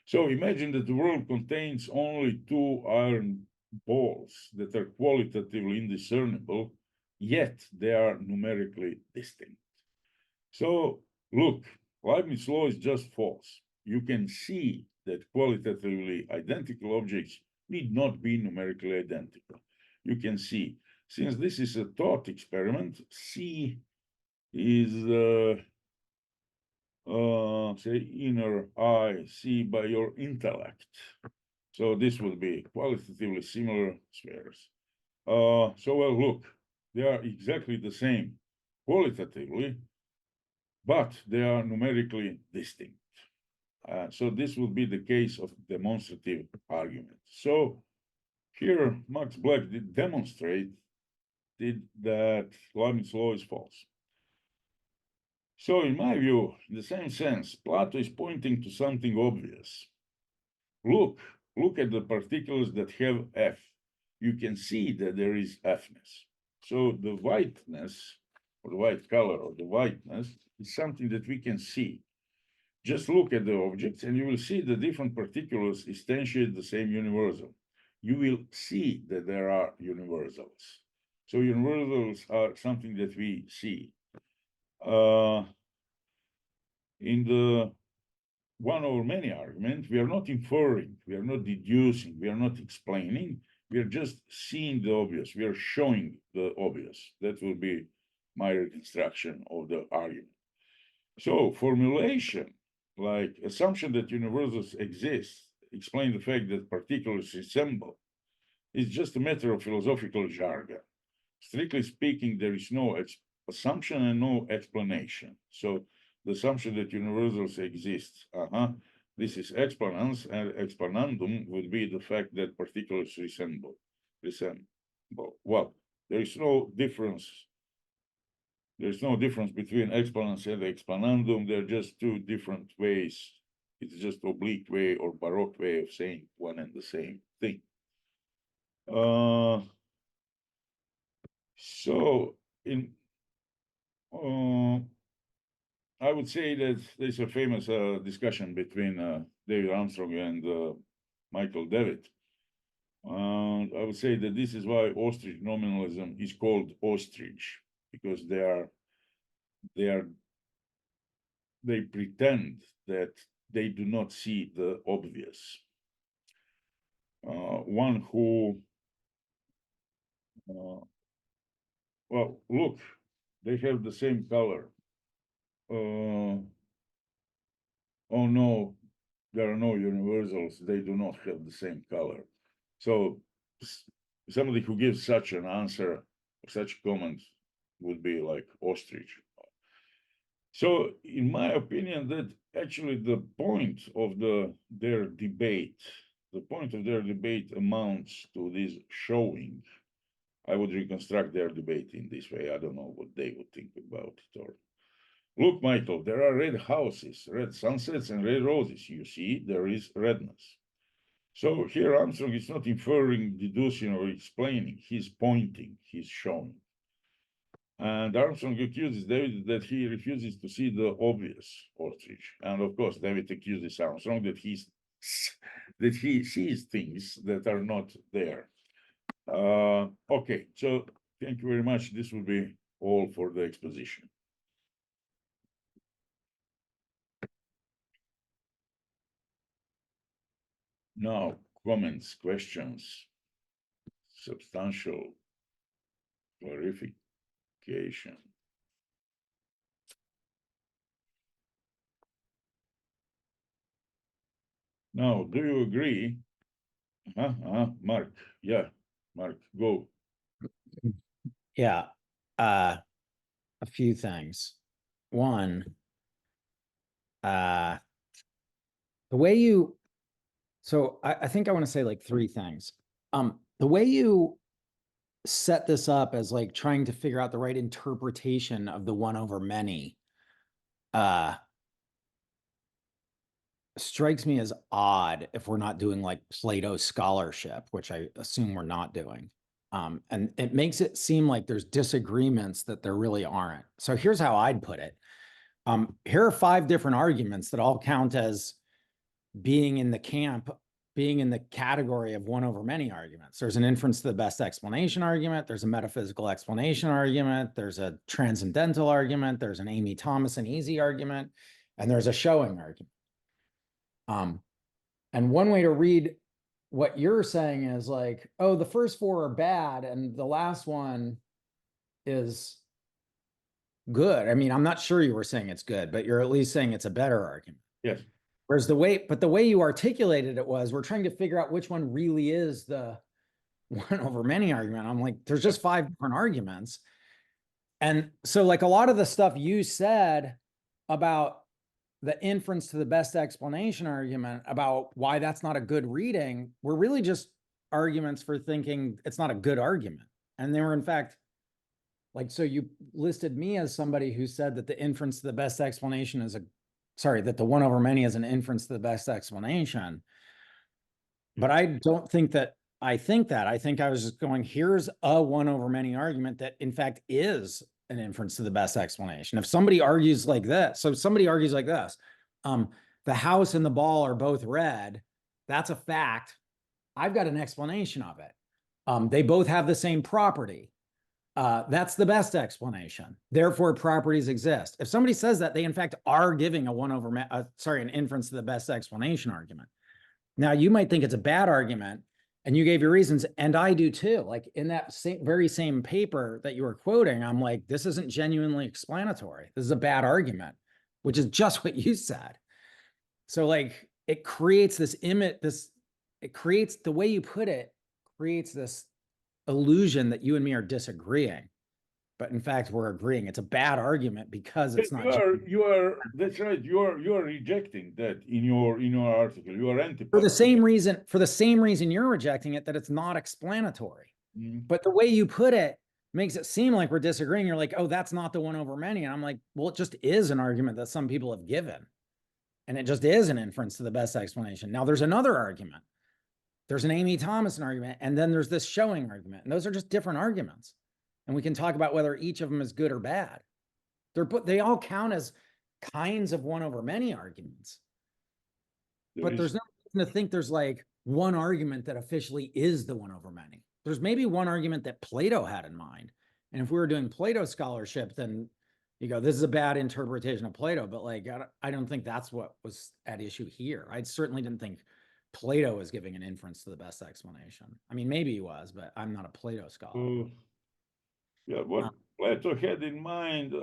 So imagine that the world contains only two iron balls that are qualitatively indiscernible, yet they are numerically distinct. So look, Leibniz law is just false. You can see that qualitatively identical objects need not be numerically identical. You can see, since this is a thought experiment, C is say inner eye, see by your intellect. So this would be qualitatively similar spheres. So well, look, they are exactly the same qualitatively, but they are numerically distinct. So this would be the case of demonstrative argument. So here, Max Black did demonstrate that Leibniz law is false. So in my view, in the same sense, Plato is pointing to something obvious. Look at the particulars that have F. You can see that there is Fness. So the whiteness, or the white color, or the whiteness is something that we can see. Just look at the objects and you will see the different particulars instantiate the same universal. You will see that there are universals. So universals are something that we see. In the one over many argument, we are not inferring, we are not deducing, we are not explaining, we are just seeing the obvious, we are showing the obvious. That will be my reconstruction of the argument. So formulation, like assumption that universals exist, explain the fact that particulars resemble, is just a matter of philosophical jargon. Strictly speaking, there is no assumption and no explanation. So the assumption that universals exist, this is explanans, and explanandum would be the fact that particulars resemble. Well, there is no difference. There's no difference between explanans and explanandum. They're just two different ways. It's just oblique way or baroque way of saying one and the same thing. So in I would say that there's a famous discussion between David Armstrong and Michael Davitt. I would say that this is why ostrich nominalism is called ostrich, because they pretend that they do not see the obvious. One who, well, look, they have the same color. Oh no, there are no universals. They do not have the same color. So somebody who gives such an answer, such comment, would be like ostrich. So in my opinion, that actually the point of their debate amounts to this showing. I would reconstruct their debate in this way. I don't know what they would think about it. Or look, Michael, there are red houses, red sunsets, and red roses. You see, there is redness. So here Armstrong is not inferring, deducing, or explaining. He's pointing, he's showing. And Armstrong accuses David that he refuses to see the obvious ostrich. And of course, David accuses Armstrong that he sees things that are not there. Okay, so thank you very much. This will be all for the exposition. Now, comments, questions, substantial clarification. Now, do you agree? Mark, yeah, Mark, go. Yeah, a few things. One, the way you, so I think I want to say like three things. The way you set this up as like trying to figure out the right interpretation of the one over many, strikes me as odd if we're not doing like Plato scholarship, which I assume we're not doing. And it makes it seem like there's disagreements that there really aren't. So here's how I'd put it. Here are 5 different arguments that all count as being in the category of one over many arguments. There's an inference to the best explanation argument. There's a metaphysical explanation argument. There's a transcendental argument. There's an Amy Thomas and easy argument. And there's a showing argument. And one way to read what you're saying is like, oh, the first 4 are bad and the last one is good. I mean, I'm not sure you were saying it's good, but you're at least saying it's a better argument. Yes. Whereas the way you articulated it was, we're trying to figure out which one really is the one over many argument. I'm like, there's just 5 different arguments. And so like a lot of the stuff you said about the inference to the best explanation argument, about why that's not a good reading, were really just arguments for thinking it's not a good argument. And they were in fact, like, so you listed me as somebody who said that the inference to the best explanation is that the one over many is an inference to the best explanation. But I don't think that I think that. I think I was just going, here's a one over many argument that in fact is an inference to the best explanation. If somebody argues like this, so somebody argues like this, the house and the ball are both red, that's a fact. I've got an explanation of it. They both have the same property. That's the best explanation. Therefore, properties exist. If somebody says that, they in fact are giving an inference to the best explanation argument. Now, you might think it's a bad argument, and you gave your reasons, and I do too. Like in that very same paper that you were quoting, I'm like, this isn't genuinely explanatory. This is a bad argument, which is just what you said. So like, it creates this image, it creates, the way you put it, creates this illusion that you and me are disagreeing, but in fact we're agreeing. It's a bad argument because it's not. You are. That's right. You are rejecting that in your article. You are anti. For the same reason you're rejecting it, that it's not explanatory. But the way you put it makes it seem like we're disagreeing. You're like, oh, that's not the one over many, and I'm like, well, it just is an argument that some people have given, and it just is an inference to the best explanation. Now there's another argument. There's an Amy Thomas argument, and then there's this showing argument. And those are just different arguments. And we can talk about whether each of them is good or bad. They all count as kinds of one over many arguments. But there's no reason to think there's like one argument that officially is the one over many. There's maybe one argument that Plato had in mind. And if we were doing Plato scholarship, then you go, this is a bad interpretation of Plato. But like, I don't think that's what was at issue here. I certainly didn't think Plato was giving an inference to the best explanation. I mean, maybe he was, but I'm not a Plato scholar. Yeah, what Plato had in mind,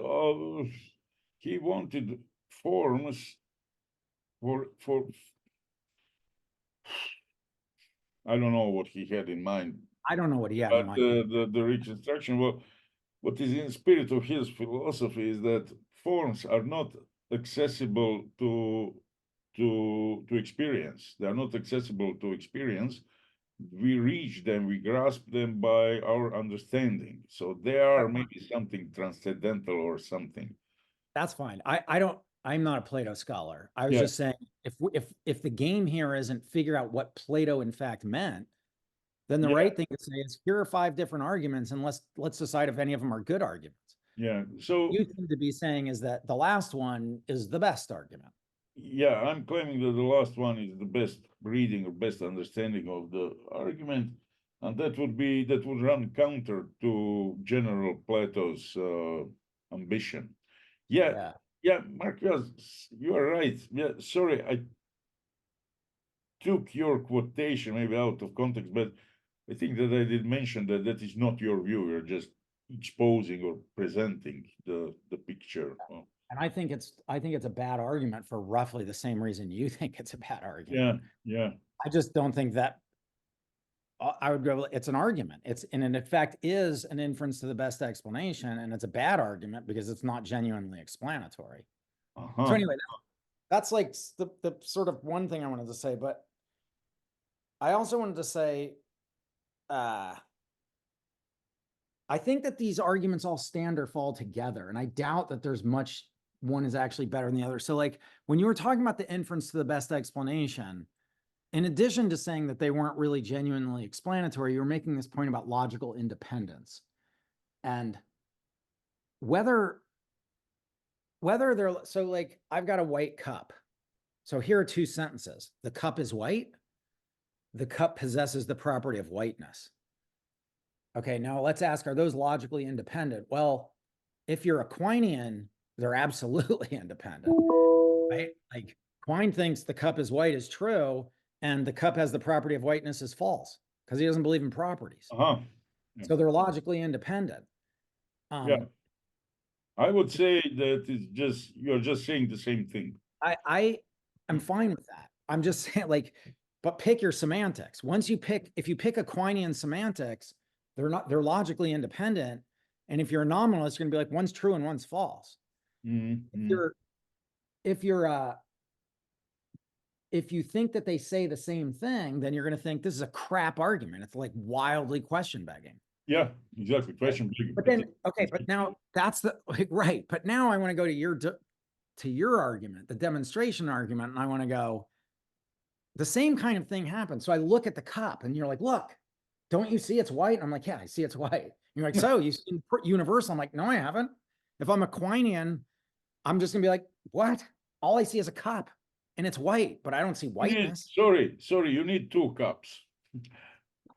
he wanted forms for I don't know what he had in mind. I don't know what he had in mind. The reconstruction, what is in the spirit of his philosophy is that forms are not accessible to experience. They are not accessible to experience. We reach them, we grasp them by our understanding. So they are maybe something transcendental or something. That's fine. I'm not a Plato scholar. I was just saying, if the game here isn't figure out what Plato in fact meant, then the right thing to say is, here are 5 different arguments, and let's decide if any of them are good arguments. Yeah. So you seem to be saying is that the last one is the best argument. Yeah, I'm claiming that the last one is the best reading or best understanding of the argument, and that would run counter to general Plato's ambition. Yeah, Mark, you are right. Yeah, sorry, I took your quotation maybe out of context, but I think that I did mention that that is not your view. You're just exposing or presenting the picture. And I think it's a bad argument for roughly the same reason you think it's a bad argument. Yeah. I just don't think that. I would go, it's an argument. And in fact is an inference to the best explanation, and it's a bad argument because it's not genuinely explanatory. So anyway, that's like the sort of one thing I wanted to say, but I also wanted to say, I think that these arguments all stand or fall together, and I doubt that there's much one is actually better than the other. So like when you were talking about the inference to the best explanation, in addition to saying that they weren't really genuinely explanatory, you were making this point about logical independence. And whether they're, so like I've got a white cup. So here are two sentences. The cup is white. The cup possesses the property of whiteness. Okay, now let's ask, are those logically independent? Well, if you're a Quinian, they're absolutely independent, right? Like Quine thinks the cup is white is true, and the cup has the property of whiteness is false because he doesn't believe in properties. Yeah. So they're logically independent. Yeah. I would say that it's just, you're just saying the same thing. I'm fine with that. I'm just saying, like, but pick your semantics. If you pick a Quinian semantics, they're logically independent. And if you're a nominalist, you're gonna be like, one's true and one's false. If you think that they say the same thing, then you're gonna think this is a crap argument. It's like wildly question begging. Yeah, exactly. Question. But then, okay, but now that's right. But now I want to go to your argument, the demonstration argument, and I want to go, the same kind of thing happens. So I look at the cup and you're like, look, don't you see it's white? I'm like, yeah, I see it's white. You're like, so you see universal? I'm like, no, I haven't. If I'm a Quinian, I'm just gonna be like, what? All I see is a cup and it's white, but I don't see whiteness. Sorry, you need two cups.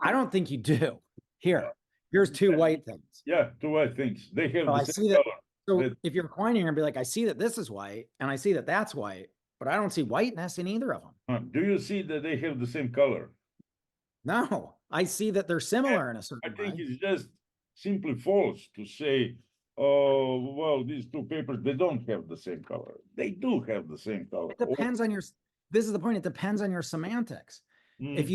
I don't think you do. Here's two white things. Yeah, two white things. They have So the I same see that. color. So if you're Quinian, you're gonna be like, I see that this is white and I see that that's white, but I don't see whiteness in either of them. Do you see that they have the same color? No, I see that they're similar in a certain way. I think it's just simply false to say, oh, well, these two papers, they don't have the same color. They do have the same color. It depends on this is the point, it depends on your semantics. If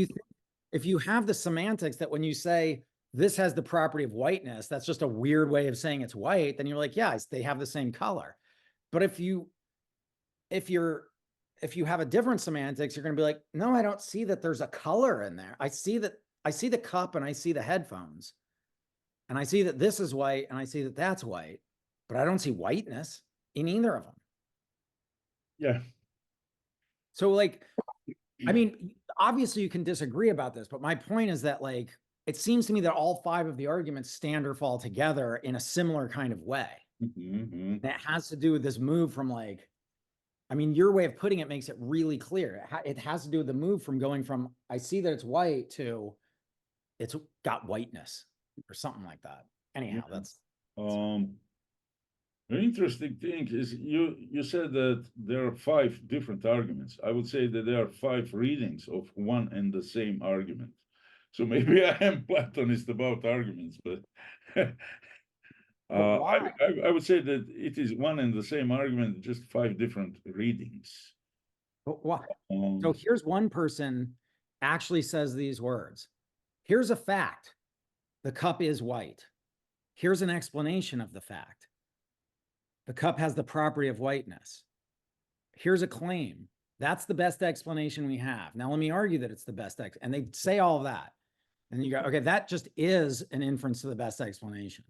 you have the semantics that when you say this has the property of whiteness, that's just a weird way of saying it's white, then you're like, yeah, they have the same color. But if you have a different semantics, you're going to be like, no, I don't see that there's a color in there. I see the cup and I see the headphones and I see that this is white and I see that that's white, but I don't see whiteness in either of them. Yeah. So like, I mean, obviously you can disagree about this, but my point is that like, it seems to me that all five of the arguments stand or fall together in a similar kind of way. And it has to do with this move from like, I mean, your way of putting it makes it really clear. It has to do with the move from going from, I see that it's white to it's got whiteness or something like that. Anyhow, that's. The interesting thing is you said that there are five different arguments. I would say that there are five readings of one and the same argument. So maybe I am Platonist about arguments, but I would say that it is one and the same argument, just five different readings. But why? So here's one person actually says these words. Here's a fact. The cup is white. Here's an explanation of the fact. The cup has the property of whiteness. Here's a claim. That's the best explanation we have. Now let me argue that it's the best. And they say all of that. And you go, okay, that just is an inference to the best explanation.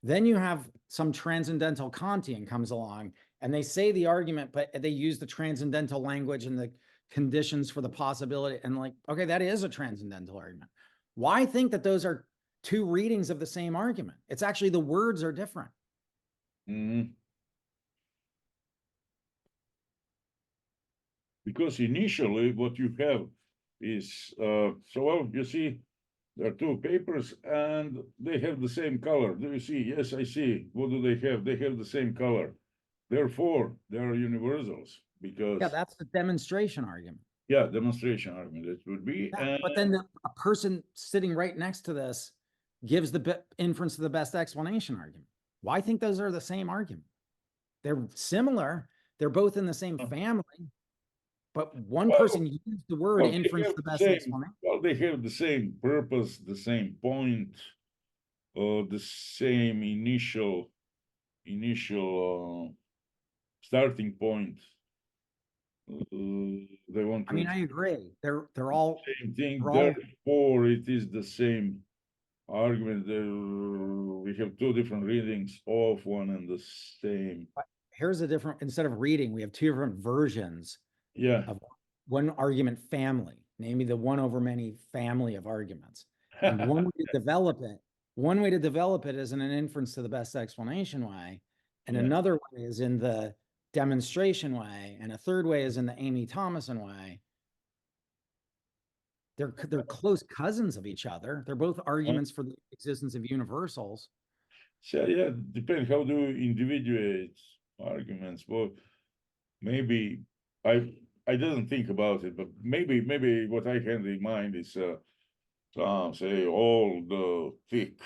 Then you have some transcendental Kantian comes along and they say the argument, but they use the transcendental language and the conditions for the possibility. And like, okay, that is a transcendental argument. Why think that those are two readings of the same argument? It's actually the words are different. Because initially what you have is, well, you see, there are two papers and they have the same color. Do you see? Yes, I see. What do they have? They have the same color. Therefore, they are universals because. Yeah, that's the demonstration argument. Yeah, demonstration argument. It would be. Yeah, but then a person sitting right next to this gives the inference to the best explanation argument. Why think those are the same argument? They're similar. They're both in the same family. But one person used the word inference to the best explanation. Well, they have the same purpose, the same point, the same initial starting point. They want. I mean, I agree. They're all same thing. Therefore, it is the same argument. We have two different readings of one and the same. here's a different, instead of reading, we have two different versions Yeah. of one argument family, namely the one over many family of arguments. And one way to develop it is in an inference to the best explanation way. And Yeah. another way is in the demonstration way. And a third way is in the Amy Thomason way. They're close cousins of each other. They're both arguments for the existence of universals. So yeah, depends how do you individuate arguments. Well, maybe I didn't think about it, but maybe what I had in mind is say all the thick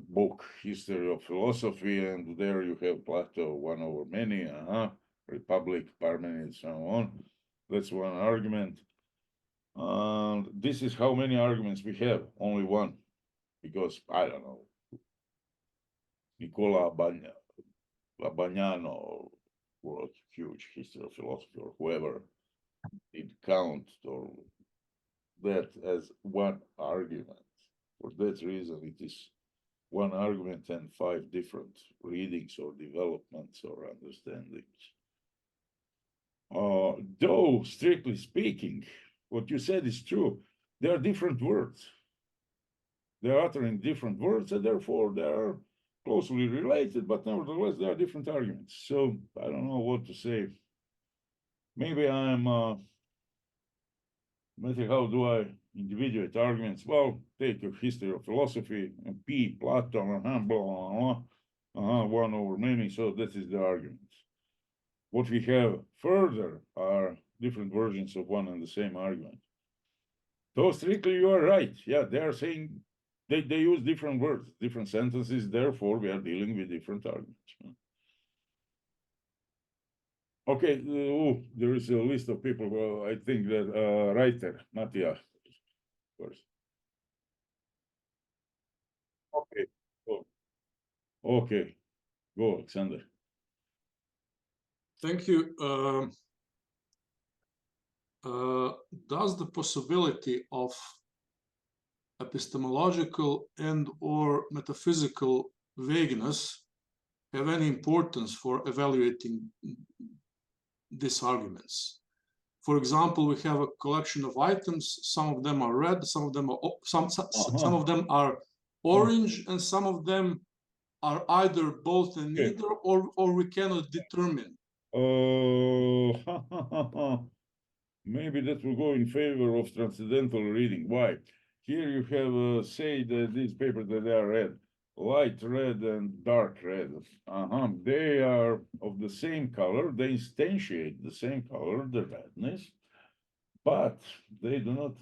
book history of philosophy, and there you have Plato, one over many, Republic, Parmenides, so on. That's one argument. And this is how many arguments we have, only one, because I don't know, Nicola Bagnano wrote huge history of philosophy, or whoever did count or that as one argument. For that reason, it is one argument and 5 different readings or developments or understandings. Though, strictly speaking, what you said is true. There are different words. They're uttering different words, and therefore they are closely related, but nevertheless, there are different arguments. So I don't know what to say. Maybe I'm, how do I individuate arguments? Well, take a history of philosophy, and P, Plato, blah, blah, blah, one over many, so this is the argument. What we have further are different versions of one and the same argument. So strictly, you are right. Yeah, they are saying they use different words, different sentences. Therefore, we are dealing with different arguments. Okay, there is a list of people. Well, I think that writer, Mattia, first. Okay, go. Okay, go, Alexander. Thank you. Does the possibility of epistemological and or metaphysical vagueness have any importance for evaluating these arguments? For example, we have a collection of items. Some of them are red, some of them are some of them are orange, and some of them are either both and neither, or we cannot determine. Maybe that will go in favor of transcendental reading. Why? Here you have, say, that these papers that they are red, light red and dark red. They are of the same color. They instantiate the same color, the redness, but they do not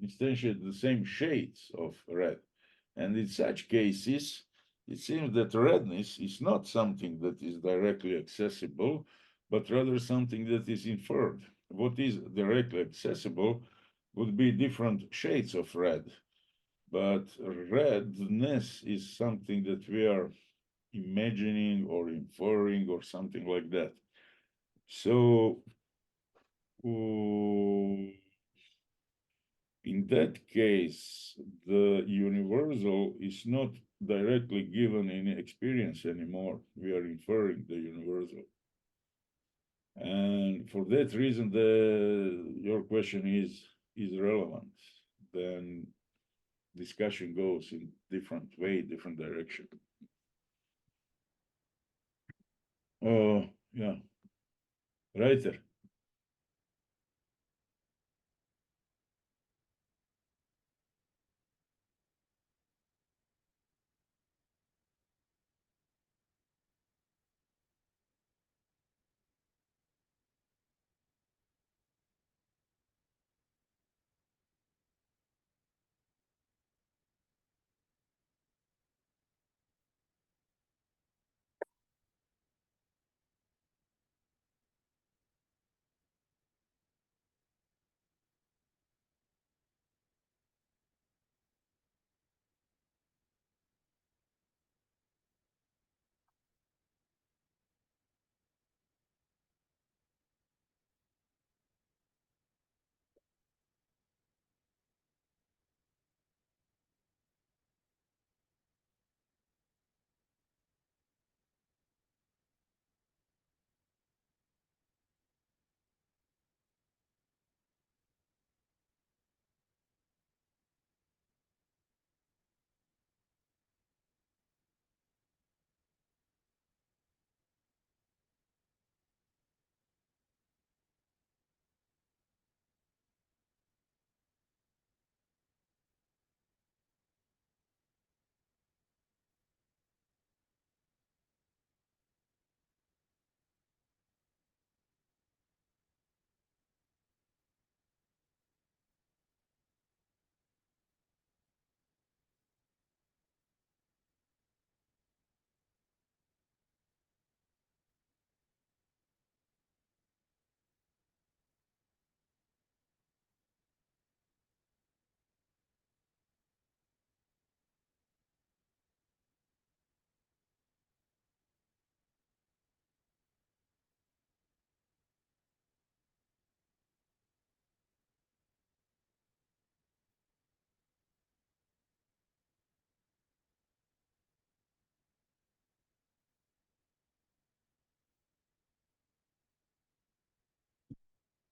instantiate the same shades of red. And in such cases, it seems that redness is not something that is directly accessible, but rather something that is inferred. What is directly accessible would be different shades of red, but redness is something that we are imagining or inferring or something like that. So, in that case, the universal is not directly given in experience anymore. We are inferring the universal. And for that reason, your question is relevant. Then discussion goes in different way, different direction. Yeah. Writer.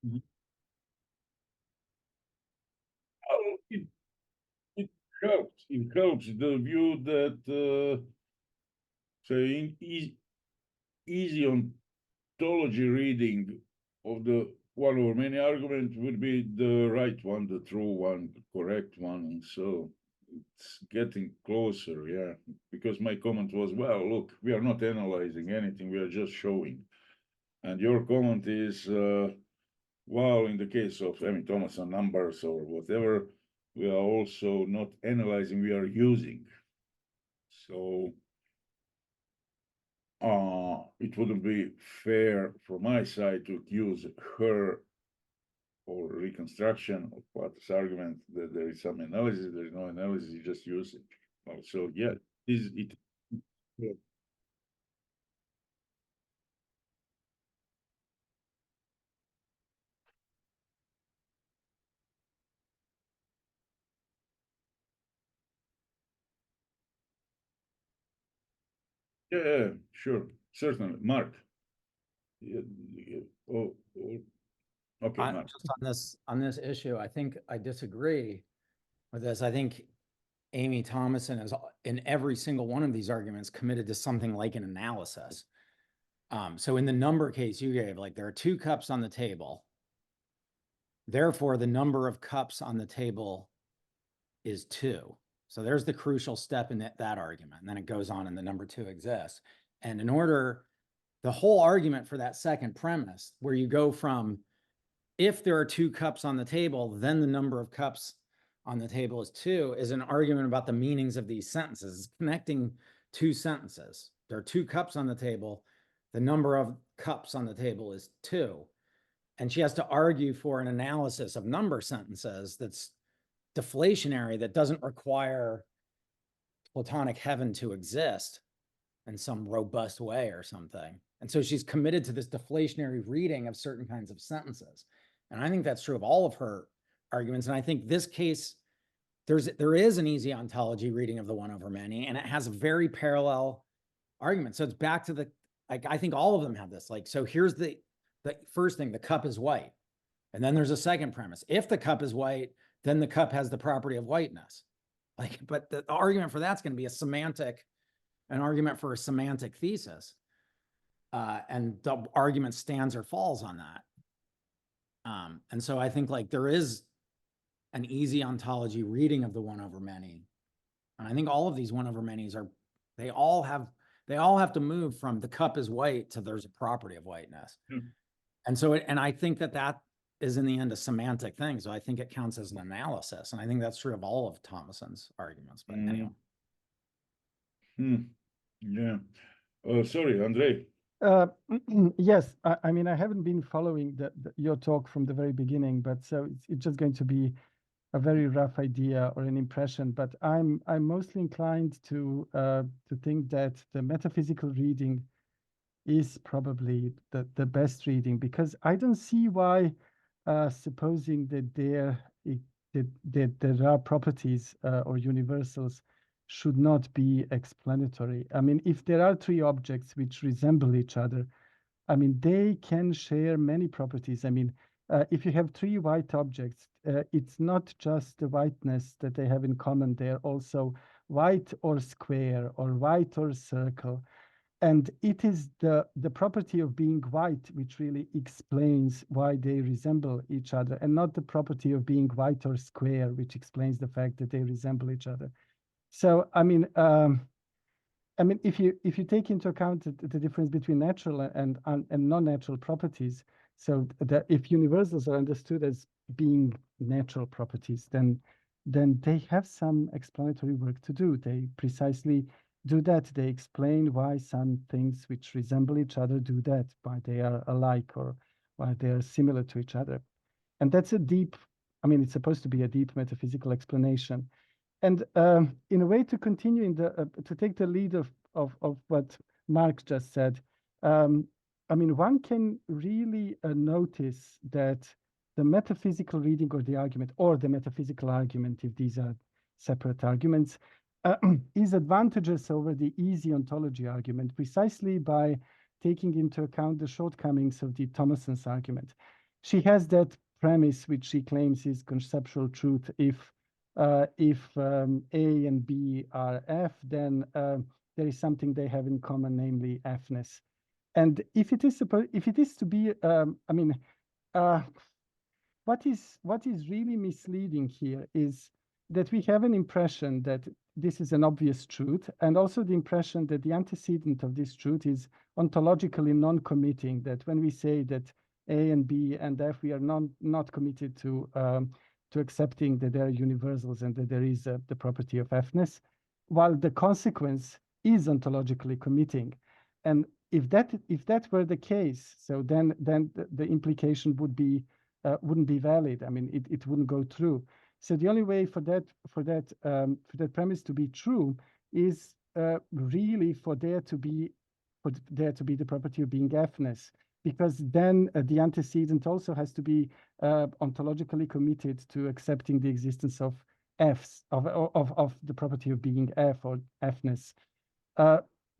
Oh, it helps. It helps the view that say easy ontology reading of the one or many argument would be the right one, the true one, the correct one, and so it's getting closer, yeah. Because my comment was, well, look, we are not analyzing anything, we are just showing. And your comment is, well, in the case of Thomason numbers or whatever, we are also not analyzing, we are using. So it wouldn't be fair from my side to accuse her or reconstruction of Platter's argument that there is some analysis, there is no analysis, you just use it. So yeah, is it? Yeah. Yeah, sure, certainly, Mark. Yeah, okay, Mark. Just on this issue, I think I disagree with this. I think Amy Thomason is in every single one of these arguments committed to something like an analysis. So in the number case you gave, like there are 2 cups on the table. Therefore, the number of cups on the table is 2. So there's the crucial step in that argument. And then it goes on and the number 2 exists. And in order, the whole argument for that second premise, where you go from, if there are 2 cups on the table, then the number of cups on the table is 2, is an argument about the meanings of these sentences. It's connecting 2 sentences. There are 2 cups on the table. The number of cups on the table is 2. And she has to argue for an analysis of number sentences that's deflationary, that doesn't require Platonic heaven to exist in some robust way or something. And so she's committed to this deflationary reading of certain kinds of sentences. And I think that's true of all of her arguments. And I think this case, there is an easy ontology reading of the one over many, and it has a very parallel argument. So it's back to the, like, I think all of them have this. Like, so here's the first thing, the cup is white. And then there's a second premise. If the cup is white, then the cup has the property of whiteness. Like, but the argument for that's going to be an argument for a semantic thesis. And the argument stands or falls on that. And so I think like there is an easy ontology reading of the one over many. And I think all of these one over manys they all have to move from the cup is white to there's a property of whiteness. Mm-hmm. And so, and I think that is in the end a semantic thing. So I think it counts as an analysis. And I think that's true of all of Thomason's arguments, but anyway. Yeah. Sorry, Andrei. Yes, I mean, I haven't been following your talk from the very beginning, but so it's just going to be a very rough idea or an impression. But I'm mostly inclined to think that the metaphysical reading is probably the best reading, because I don't see why, supposing that there are properties or universals should not be explanatory. I mean, if there are 3 objects which resemble each other, I mean, they can share many properties. I mean, if you have 3 white objects, it's not just the whiteness that they have in common. They're also white or square or white or circle. And it is the property of being white which really explains why they resemble each other, and not the property of being white or square, which explains the fact that they resemble each other. So, I mean, if you take into account the difference between natural and non-natural properties, so that if universals are understood as being natural properties, then they have some explanatory work to do. They precisely do that. They explain why some things which resemble each other do that, why they are alike or why they are similar to each other. And that's a deep, I mean, it's supposed to be a deep metaphysical explanation. And in a way, to continue to take the lead of what Mark just said, I mean, one can really notice that the metaphysical reading or the metaphysical argument, if these are separate arguments, is advantageous over the easy ontology argument, precisely by taking into account the shortcomings of the Thomason's argument. she has that premise which she claims is conceptual truth. If A and B are F, then there is something they have in common, namely Fness. And if it is to be, I mean, what is really misleading here is that we have an impression that this is an obvious truth, and also the impression that the antecedent of this truth is ontologically non-committing, that when we say that A and B and F, we are not committed to accepting that there are universals and that there is the property of Fness, while the consequence is ontologically committing. And if that were the case, so then the implication would be wouldn't be valid. I mean, it wouldn't go through. So the only way for that premise to be true is really for there to be the property of being Fness, because then the antecedent also has to be ontologically committed to accepting the existence of F's of the property of being F or Fness.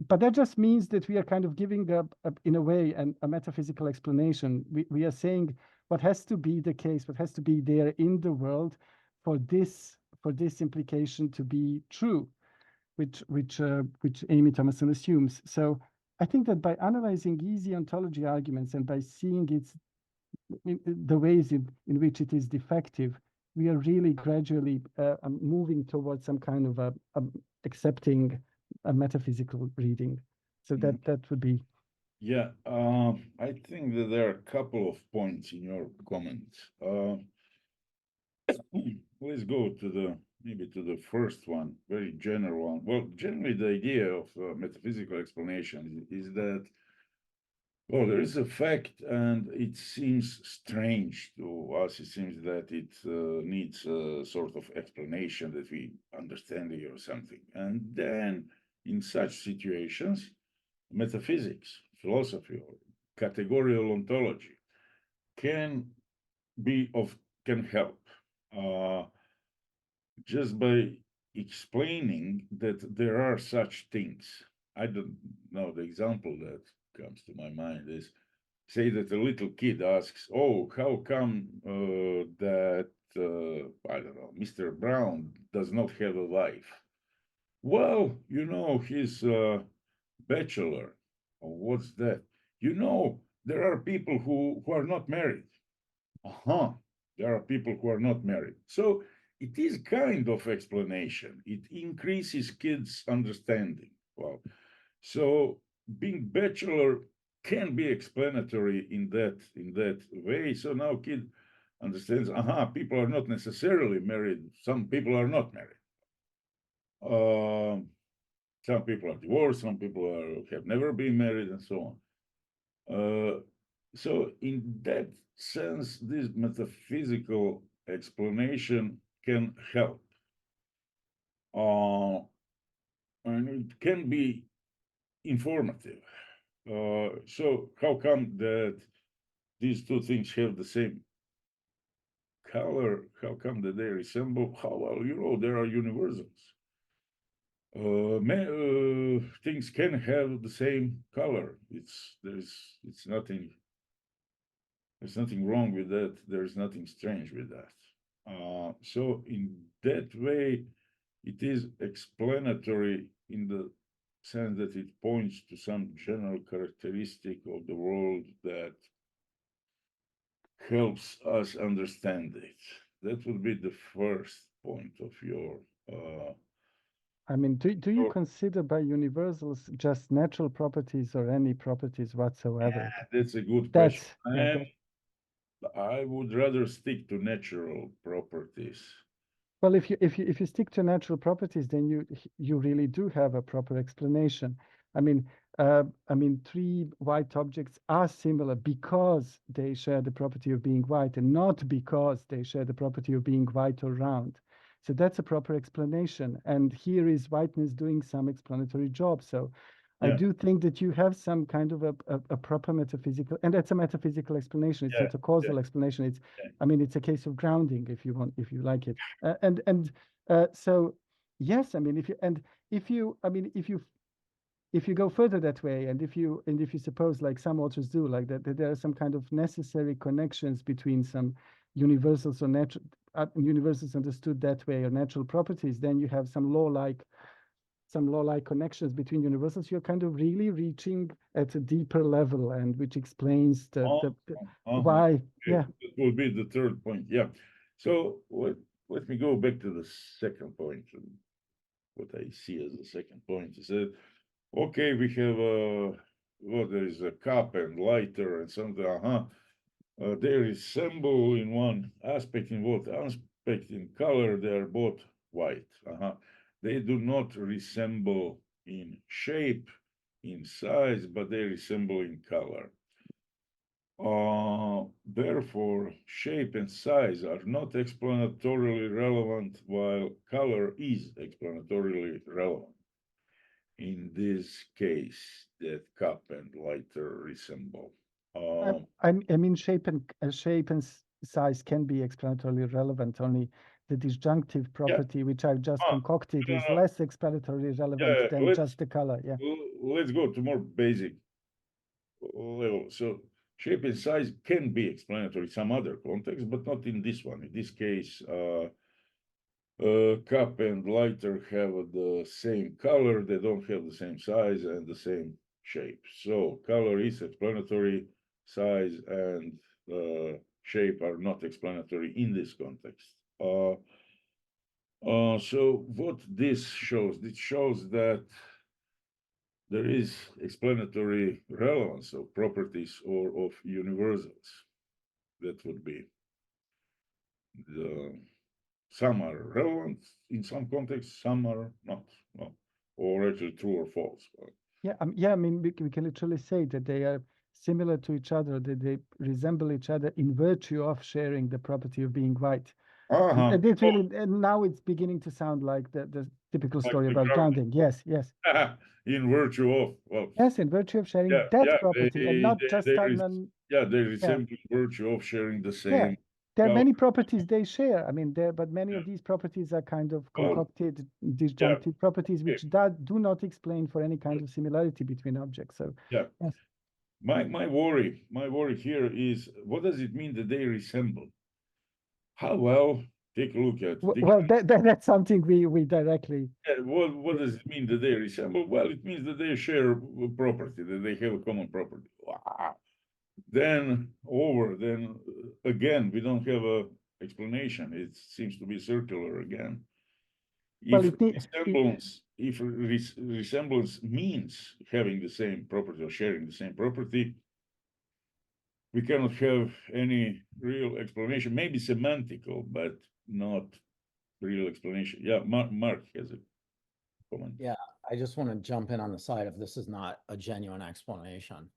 But that just means that we are kind of giving in a way, a metaphysical explanation. We are saying what has to be the case, what has to be there in the world for this implication to be true, which Amy Thomason assumes. So I think that by analyzing easy ontology arguments and by seeing the ways in which it is defective, we are really gradually moving towards some kind of accepting a metaphysical reading. So that would be. Yeah, I think that there are a couple of points in your comments. Let's go to maybe to the first one, very general one. Well, generally the idea of metaphysical explanation is that, well, there is a fact and it seems strange to us. It seems that it needs a sort of explanation that we understand it or something. And then in such situations, metaphysics, philosophy, or categorical ontology can help just by explaining that there are such things. I don't know, the example that comes to my mind is, say that a little kid asks, oh, how come that, I don't know, Mr. Brown does not have a wife? Well, you know, he's a bachelor. Oh, what's that? You know, there are people who are not married. There are people who are not married. So it is kind of explanation. It increases kids' understanding. Well, so being bachelor can be explanatory in that way. So now kid understands, people are not necessarily married. Some people are not married. Some people are divorced, some people have never been married, and so on. So in that sense, this metaphysical explanation can help. And it can be informative. So how come that these two things have the same color? How come that they resemble? Well, you know, there are universals. Things can have the same color. There's nothing wrong with that. There's nothing strange with that. So in that way, it is explanatory in the sense that it points to some general characteristic of the world that helps us understand it. That would be the first point of your. I mean, do you consider by universals just natural properties or any properties whatsoever? Yeah, that's a good question. I would rather stick to natural properties. Well, if you stick to natural properties, then you really do have a proper explanation. I mean, three white objects are similar because they share the property of being white, and not because they share the property of being white or round. So that's a proper explanation. And here is whiteness doing some explanatory job. So I do think that you have some kind of a proper metaphysical, and that's a metaphysical explanation. It's not a causal explanation. It's, I mean, it's a case of grounding, if you want, if you like it. So yes, I mean, if you if you go further that way, and if you suppose, like some authors do, like that there are some kind of necessary connections between some universals or natural universals understood that way or natural properties, then you have some law-like connections between universals. You're kind of really reaching at a deeper level, and which explains the why. Okay. Yeah. That will be the third point. Yeah. So let me go back to the second point. What I see as the second point is that, okay, we have there is a cup and lighter and something. They resemble in one aspect, in what aspect in color they are both white. They do not resemble in shape, in size, but they resemble in color. Therefore, shape and size are not explanatorily relevant, while color is explanatorily relevant. In this case, that cup and lighter resemble. I mean, shape and size can be explanatorily relevant. Only the disjunctive property, which I've just concocted, is less explanatorily relevant than just the color. Yeah. Let's go to more basic level. So shape and size can be explanatory in some other context, but not in this one. In this case, cup and lighter have the same color, they don't have the same size and the same shape. So color is explanatory, size and shape are not explanatory in this context. So what this shows? It shows that there is explanatory relevance of properties or of universals. That would be some are relevant in some contexts, some are not, or actually true or false. Yeah, I mean, we can literally say that they are similar to each other, that they resemble each other in virtue of sharing the property of being white. And it really, and now it's beginning to sound like the typical story about grounding. Yes. In virtue of, well, yes, in virtue of sharing that property, and not just they resemble in virtue of sharing the same. Yeah. There are many properties they share. I mean, but many of these properties are kind of concocted disjunctive properties, which do not explain for any kind of similarity between objects. So yes. My worry here is, what does it mean that they resemble? How well? Take a look at. Well, that's something we directly. What does it mean that they resemble? Well, it means that they share a property, that they have a common property. Then again, we don't have a explanation. It seems to be circular again. If resemblance means having the same property or sharing the same property, we cannot have any real explanation. Maybe semantical, but not real explanation. Yeah, Mark has a comment. Yeah, I just want to jump in on the side of this is not a genuine explanation.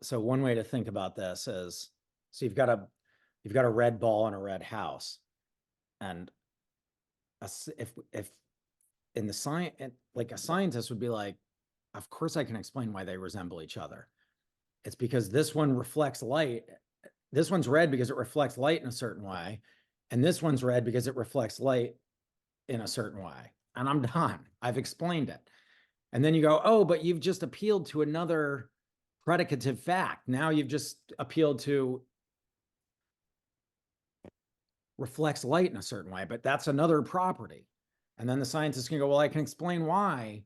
So one way to think about this is, so you've got a red ball and a red house, and if in the science, like a scientist would be like, of course I can explain why they resemble each other. It's because this one reflects light. This one's red because it reflects light in a certain way, and this one's red because it reflects light in a certain way. And I'm done. I've explained it. And then you go, oh, but you've just appealed to another predicative fact. Now you've just appealed to reflects light in a certain way, but that's another property. And then the scientists can go, well, I can explain why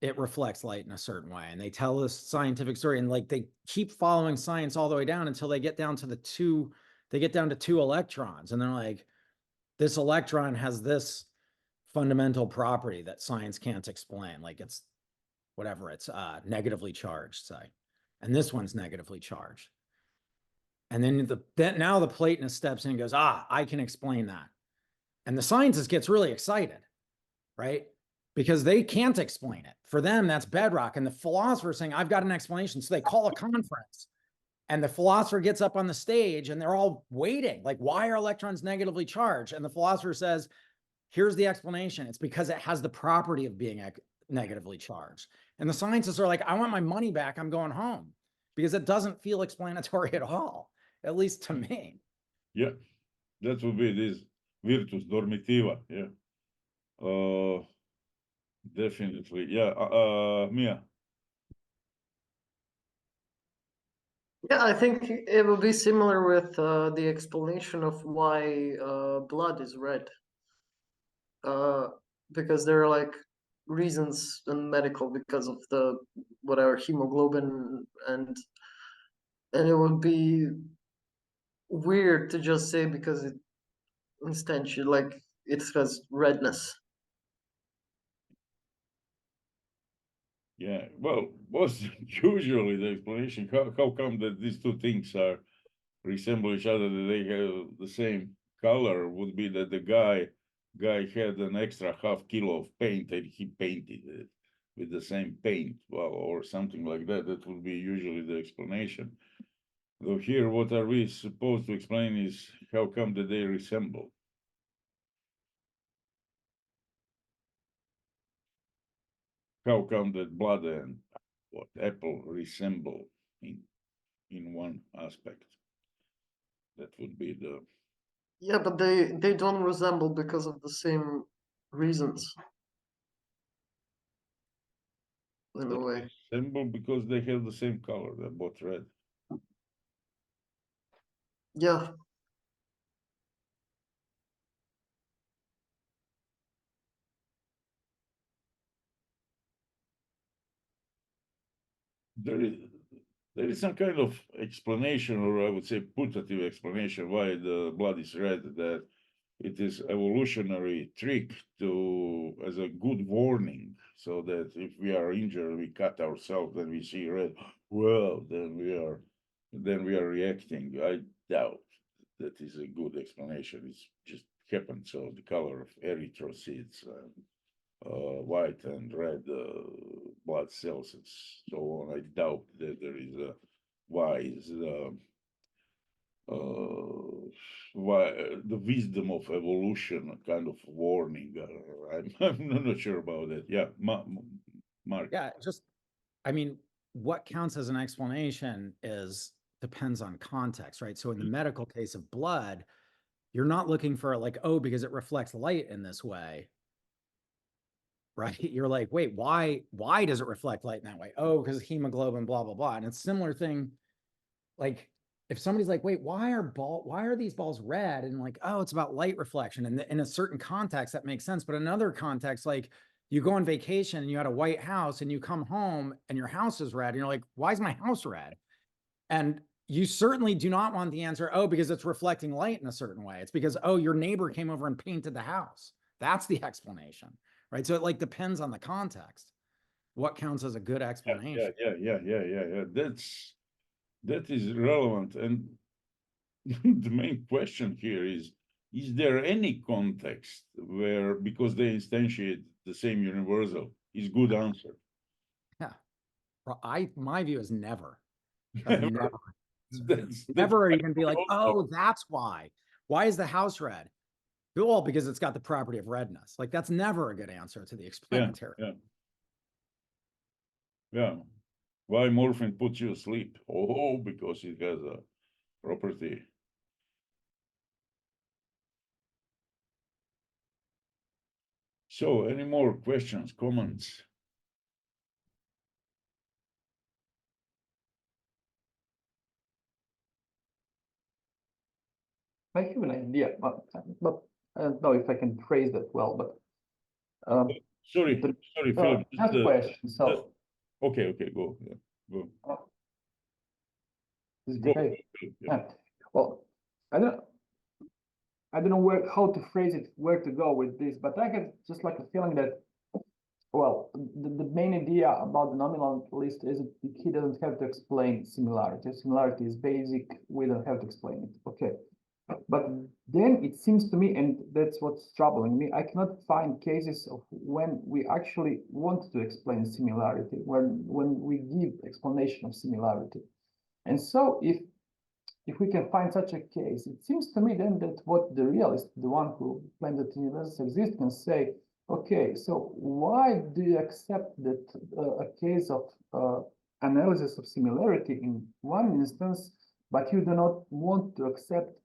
it reflects light in a certain way. And they tell this scientific story, and like they keep following science all the way down until they get down to two electrons. And they're like, this electron has this fundamental property that science can't explain. Like it's whatever, it's negatively charged, say. And this one's negatively charged. And then now the Platonist steps in and goes, I can explain that. And the scientist gets really excited, right? Because they can't explain it. For them, that's bedrock. And the philosopher is saying, I've got an explanation. So they call a conference. And the philosopher gets up on the stage and they're all waiting. Like, why are electrons negatively charged? And the philosopher says, here's the explanation. It's because it has the property of being negatively charged. And the scientists are like, I want my money back. I'm going home. Because it doesn't feel explanatory at all, at least to me. Yeah, that would be this virtus dormitiva. Yeah. Definitely. Yeah. Mia. Yeah, I think it will be similar with the explanation of why blood is red. Because there are like reasons in medical because of the whatever hemoglobin and it would be weird to just say because it instantiate like it has redness. Yeah. Well, what's usually the explanation? How come that these two things are resemble each other, that they have the same color, would be that the guy had an extra half kilo of paint and he painted it with the same paint, well, or something like that. That would be usually the explanation. Though here, what are we supposed to explain is how come that they resemble? How come that blood and what apple resemble in one aspect? That would be the Yeah, but they don't resemble because of the same reasons. In a way. resemble because they have the same color. They're both red. Yeah. There is some kind of explanation, or I would say putative explanation, why the blood is red, that it is evolutionary trick to as a good warning, so that if we are injured, we cut ourselves, then we see red. Well, then we are reacting. I doubt that is a good explanation. It's just happened. So the color of erythrocytes, white and red blood cells and so on. I doubt that there is a wise why the wisdom of evolution kind of warning. I'm not sure about that. Yeah, Mark. Yeah, just, I mean, what counts as an explanation depends on context, right? So in the medical case of blood, you're not looking for like, oh, because it reflects light in this way, right? You're like, wait, why does it reflect light in that way? Oh, because hemoglobin, blah, blah, blah. And it's a similar thing. Like if somebody's like, wait, why are these balls red? And like, oh, it's about light reflection. And in a certain context, that makes sense. But another context, like you go on vacation and you had a white house and you come home and your house is red. And you're like, why is my house red? And you certainly do not want the answer, oh, because it's reflecting light in a certain way. It's because, oh, your neighbor came over and painted the house. That's the explanation, right? So it like depends on the context. What counts as a good explanation? Yeah. That is relevant. And the main question here is there any context where, because they instantiate the same universal, is good answer? Yeah. My view is never. Never. That's Never even be like, oh, that's why. Why is the house red? Well, because it's got the property of redness. Like that's never a good answer to the explanatory. Yeah. Why morphine puts you asleep? Oh, because it has a property. So, any more questions, comments? I have an idea, but I don't know if I can phrase that well. But sorry, Philip. Last question. So okay, go. Yeah, go. Is it Go. okay? Yeah. Well, I don't know how to phrase it, where to go with this, but I have just like a feeling that, well, the main idea about the nominal list is that he doesn't have to explain similarity. Similarity is basic. We don't have to explain it. Okay. But then it seems to me, and that's what's troubling me, I cannot find cases of when we actually want to explain similarity, when we give explanation of similarity. And so if we can find such a case, it seems to me then that what the realist, the one who claims that universals exist, can say, okay, so why do you accept that a case of analysis of similarity in one instance, but you do not want to accept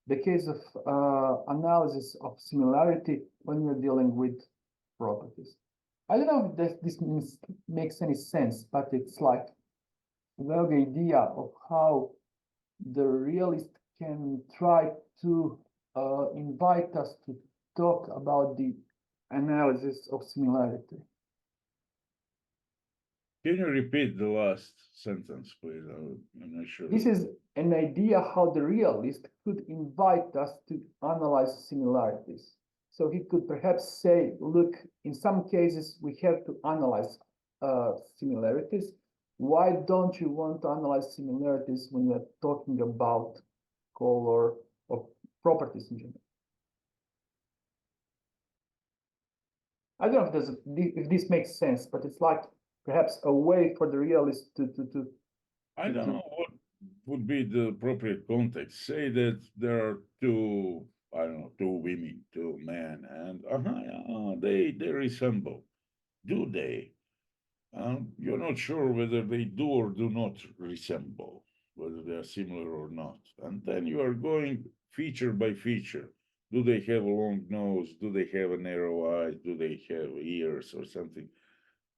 the case of analysis of similarity when you're dealing with properties? I don't know if this makes any sense, but it's like a vague idea of how the realist can try to invite us to talk about the analysis of similarity. Can you repeat the last sentence, please? I'm not sure. This is an idea how the realist could invite us to analyze similarities. So he could perhaps say, look, in some cases we have to analyze similarities. Why don't you want to analyze similarities when we're talking about color or properties in general? I don't know if this makes sense, but it's like perhaps a way for the realist to I don't know what would be the appropriate context. Say that there are two, I don't know, two women, two men, and they resemble. Do they? You're not sure whether they do or do not resemble, whether they are similar or not. And then you are going feature by feature. Do they have a long nose? Do they have a narrow eye? Do they have ears or something?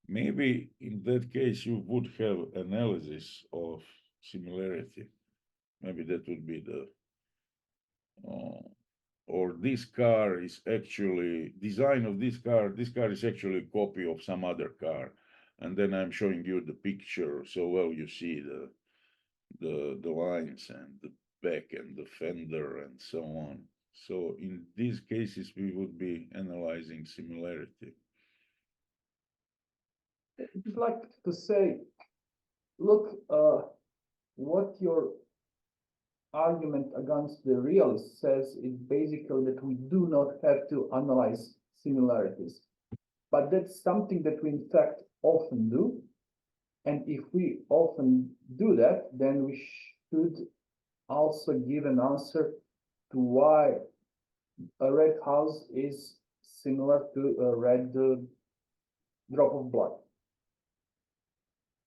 Maybe in that case, you would have analysis of similarity. Maybe that would be the, or this car is actually, design of this car is actually a copy of some other car. And then I'm showing you the picture, so well you see the lines and the back and the fender and so on. So in these cases, we would be analyzing similarity. I'd like to say, look, what your argument against the realist says is basically that we do not have to analyze similarities. But that's something that we in fact often do. And if we often do that, then we should also give an answer to why a red house is similar to a red drop of blood.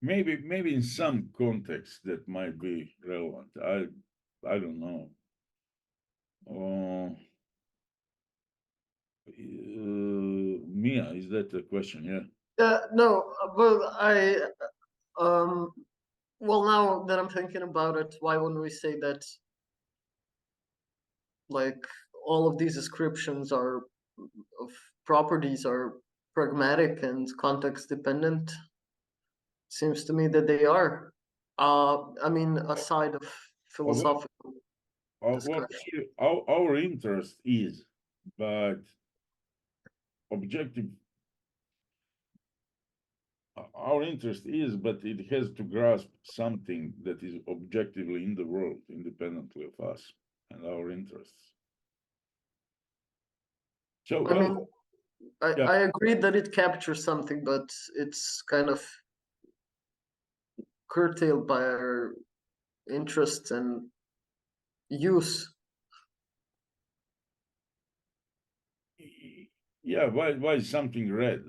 Maybe in some context that might be relevant. I don't know. Mia, is that the question? Yeah. No, well, well, now that I'm thinking about it, why wouldn't we say that, like, all of these descriptions of properties are pragmatic and context dependent? Seems to me that they are. I mean, aside of philosophical Well, our interest is, but objective. Our interest is, but it has to grasp something that is objectively in the world, independently of us and our interests. So, I mean, yeah. I agree that it captures something, but it's kind of curtailed by our interest and use. Yeah, why is something red?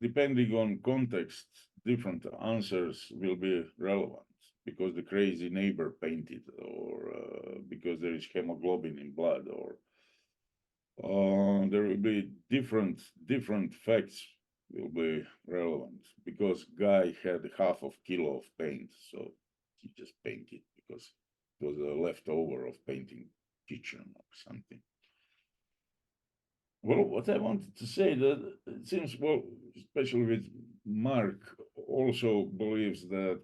Depending on context, different answers will be relevant, because the crazy neighbor painted, or because there is hemoglobin in blood, or there will be different facts will be relevant, because guy had half of kilo of paint, so he just painted because it was a leftover of painting kitchen or something. Well, what I wanted to say, that it seems, well, especially with Mark, also believes that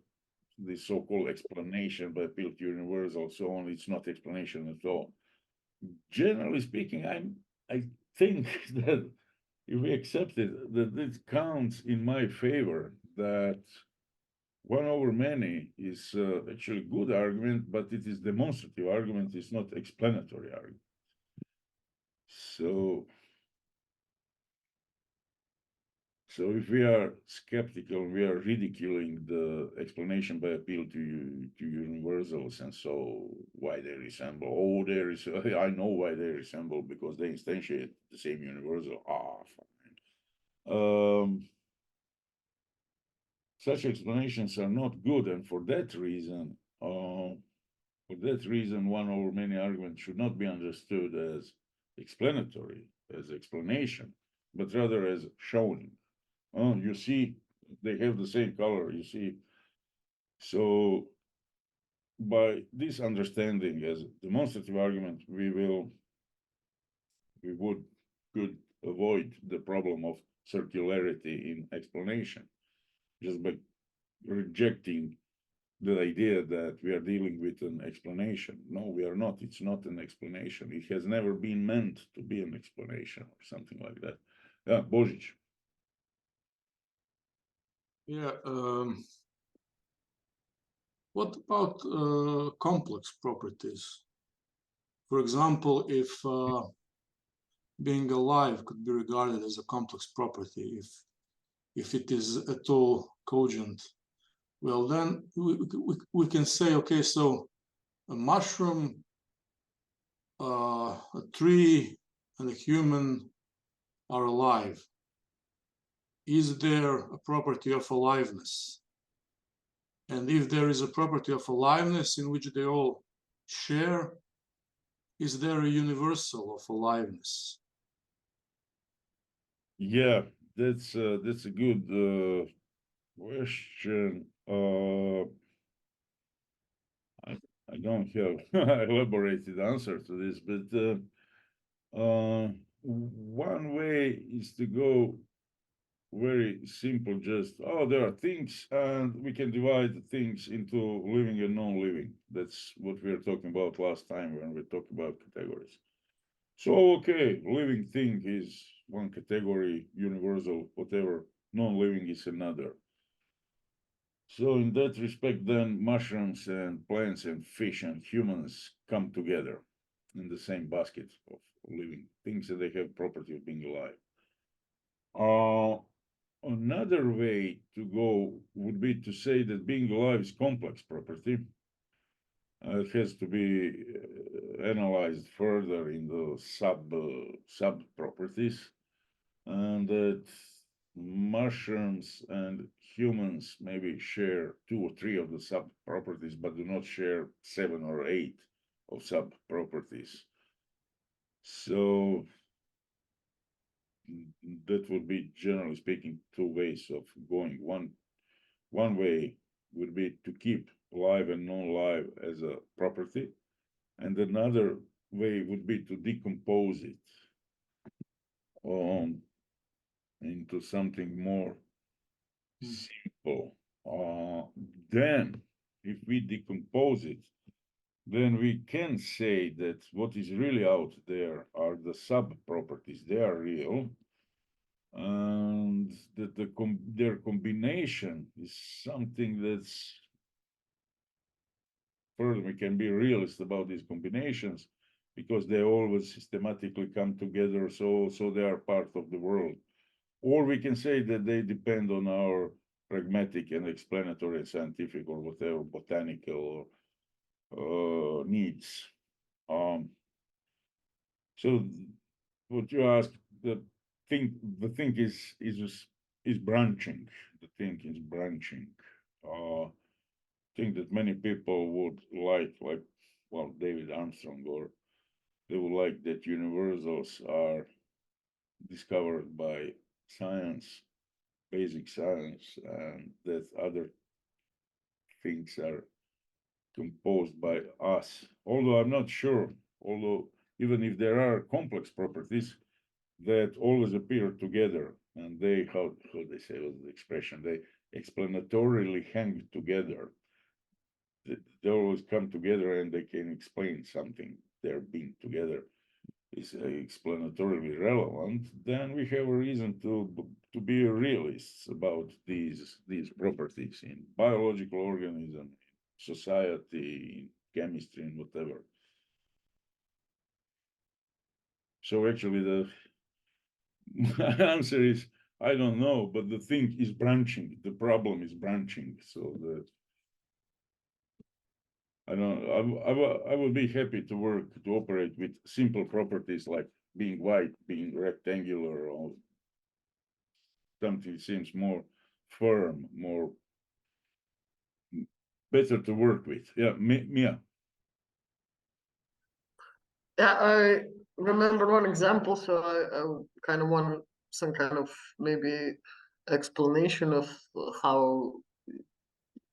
the so-called explanation by appeal to universal, so on, it's not explanation at all. Generally speaking, I think that if we accept it, that it counts in my favor, that 1 over many is actually a good argument, but it is demonstrative argument, it's not explanatory argument. So if we are skeptical, we are ridiculing the explanation by appeal to universals, and so why they resemble. Oh, I know why they resemble, because they instantiate the same universal. Fine. Such explanations are not good, and for that reason, 1 over many argument should not be understood as explanatory, as explanation, but rather as showing. Oh, you see, they have the same color, you see. So by this understanding as demonstrative argument, we could avoid the problem of circularity in explanation just by rejecting the idea that we are dealing with an explanation. No, we are not. It's not an explanation. It has never been meant to be an explanation or something like that. Yeah, Božić. Yeah. What about complex properties? For example, if being alive could be regarded as a complex property, if it is at all cogent, well, then we can say, okay, so a mushroom, a tree, and a human are alive. Is there a property of aliveness? And if there is a property of aliveness in which they all share, is there a universal of aliveness? Yeah, that's a good question. I don't have elaborated answer to this, but one way is to go very simple, just, oh, there are things and we can divide things into living and non-living. That's what we were talking about last time when we talked about categories. So, okay, living thing is one category, universal, whatever, non-living is another. So in that respect, then mushrooms and plants and fish and humans come together in the same basket of living things that they have property of being alive. Another way to go would be to say that being alive is complex property. It has to be analyzed further in the sub properties, and that mushrooms and humans maybe share 2 or 3 of the sub properties, but do not share 7 or 8 of sub properties. So that would be, generally speaking, 2 ways of going. One way would be to keep live and non-live as a property, and another way would be to decompose it into something more simple. Then, if we decompose it, then we can say that what is really out there are the sub-properties. They are real, and that their combination is something that's further. We can be realist about these combinations because they always systematically come together, so they are part of the world. Or we can say that they depend on our pragmatic and explanatory and scientific or whatever botanical needs. So what you ask, the thing is branching. The thing is branching. Thing that many people would like, well, David Armstrong, or they would like that universals are discovered by science, basic science, and that other things are composed by us. Although I'm not sure, even if there are complex properties that always appear together, and they, how they say, what's the expression, they explanatorily hang together. They always come together and they can explain something. Their being together is explanatorily relevant. Then we have a reason to be realists about these properties in biological organism, society, in chemistry, and whatever. So actually, the answer is I don't know, but the thing is branching. The problem is branching. So that I don't. I would be happy to operate with simple properties like being white, being rectangular, or something that seems more firm, more better to work with. Yeah, Mia. Yeah, I remember one example, so I kind of want some kind of maybe explanation of how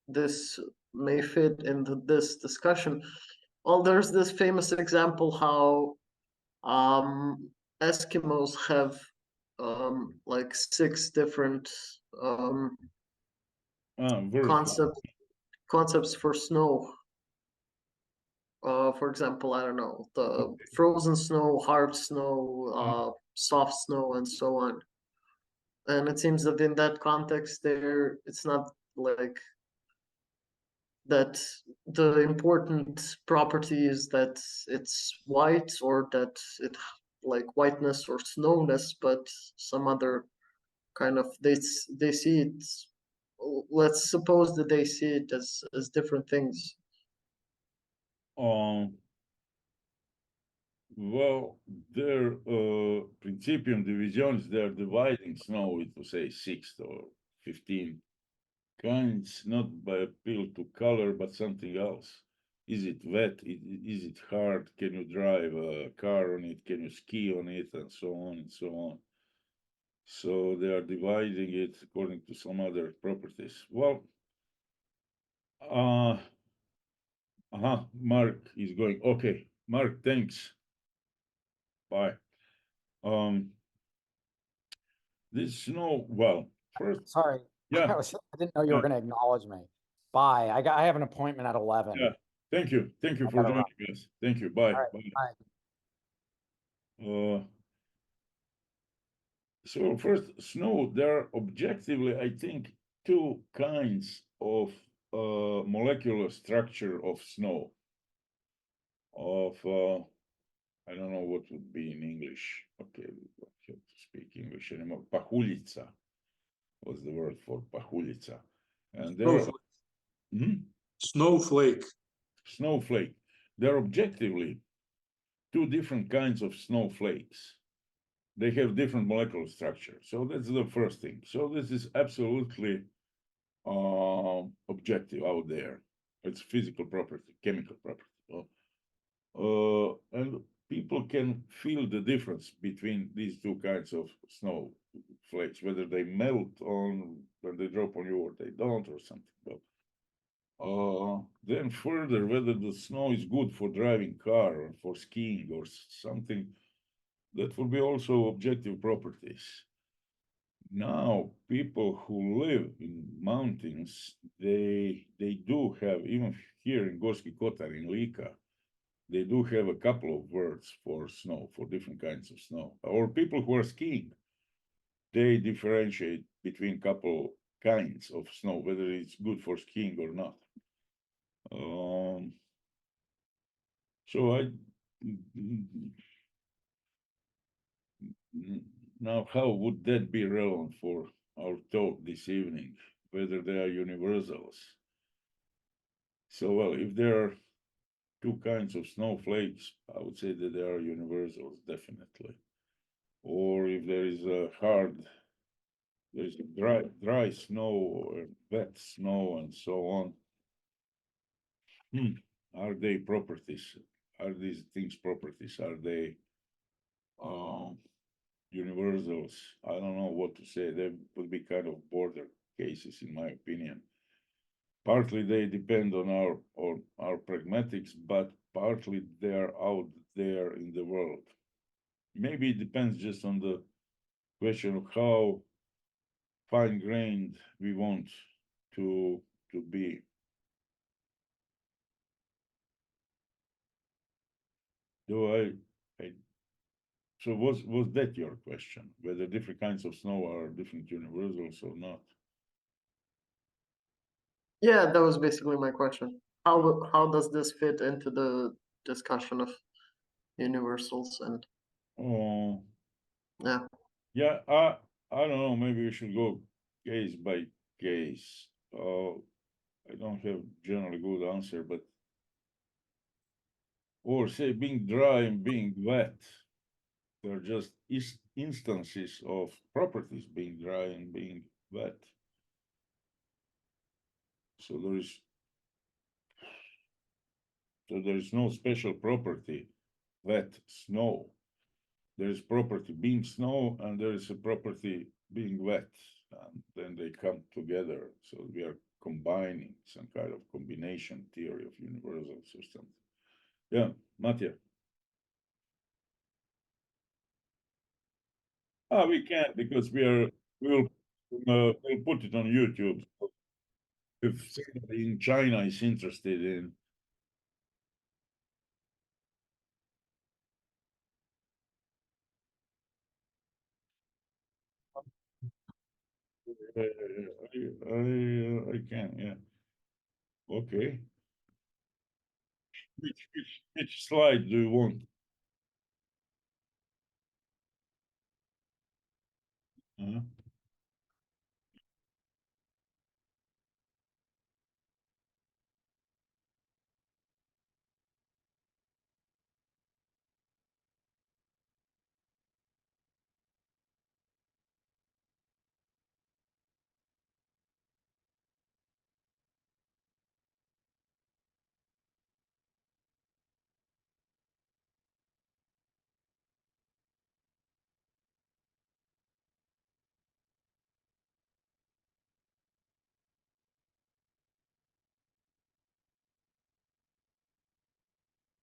this may fit into this discussion. Well, there's this famous example how Eskimos have like 6 different Version. concepts for snow. For example, I don't know, the Okay. frozen snow, hard snow, soft snow, and so on. And it seems that in that context, there it's not like that the important property is that it's white or that it like whiteness or snowness, but some other kind of they see it. Let's suppose that they see it as different things. Well, their principium divisionis, they're dividing snow into, say, 6 or 15 kinds, not by appeal to color, but something else. Is it wet? Is it hard? Can you drive a car on it? Can you ski on it? And so on and so on. So they are dividing it according to some other properties. Well, Mark is going. Okay, Mark, thanks. Bye. This snow, well, first, Sorry. yeah, I didn't know you were going to acknowledge me. Bye. I have an appointment at 11. yeah. Thank you for gotta joining us. Thank you. Bye. All right, Bye. bye. So first, snow, there are objectively, I think, 2 kinds of molecular structure of snow. Of I don't know what would be in English. Okay, we don't have to speak English anymore. Pahulica was the word for pahulica. And there are Snowflake. Snowflake. They're objectively 2 different kinds of snowflakes. They have different molecular structure. So that's the first thing. So this is absolutely objective out there. It's physical property, chemical property. And people can feel the difference between these 2 kinds of snowflakes, whether they melt on when they drop on you or they don't or something. Then further, whether the snow is good for driving car or for skiing or something, that will be also objective properties. Now, people who live in mountains, they do have, even here in Gorski Kotar, in Lika, they do have a couple of words for snow, for different kinds of snow. Or people who are skiing, they differentiate between couple kinds of snow, whether it's good for skiing or not. So now, how would that be relevant for our talk this evening, whether they are universals? So, well, if there are 2 kinds of snowflakes, I would say that they are universals, definitely. Or if there is a there's dry snow or wet snow and so on. Are they properties? Are these things properties? Are they universals? I don't know what to say. They would be kind of border cases, in my opinion. Partly they depend on our pragmatics, but partly they are out there in the world. Maybe it depends just on the question of how fine-grained we want to be. So was that your question? Whether different kinds of snow are different universals or not? Yeah, that was basically my question. How does this fit into the discussion of universals and yeah. Yeah, I don't know, maybe we should go case by case. I don't have generally good answer, but or say being dry and being wet. They're just instances of properties being dry and being wet. So there is no special property, wet snow. There is property being snow, and there is a property being wet. and then they come together. So we are combining some kind of combination theory of universal systems. Yeah, Mattia. We can't because we'll put it on YouTube. So if somebody in China is interested in I can, yeah. Okay. Which slide do you want? Uh-huh.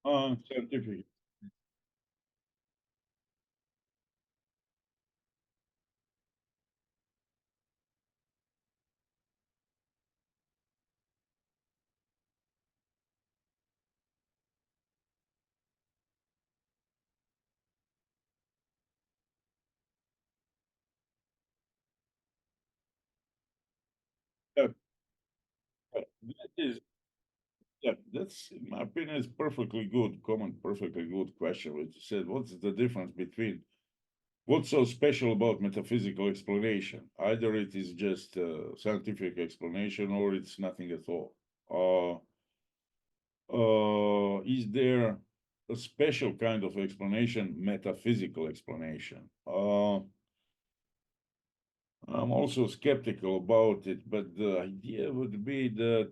Scientific. Yeah, that is, yeah, that's, in my opinion, is perfectly good comment, perfectly good question. Which said, what's the difference between what's so special about metaphysical explanation? Either it is just a scientific explanation or it's nothing at all. Is there a special kind of explanation, metaphysical explanation? I'm also skeptical about it, but the idea would be that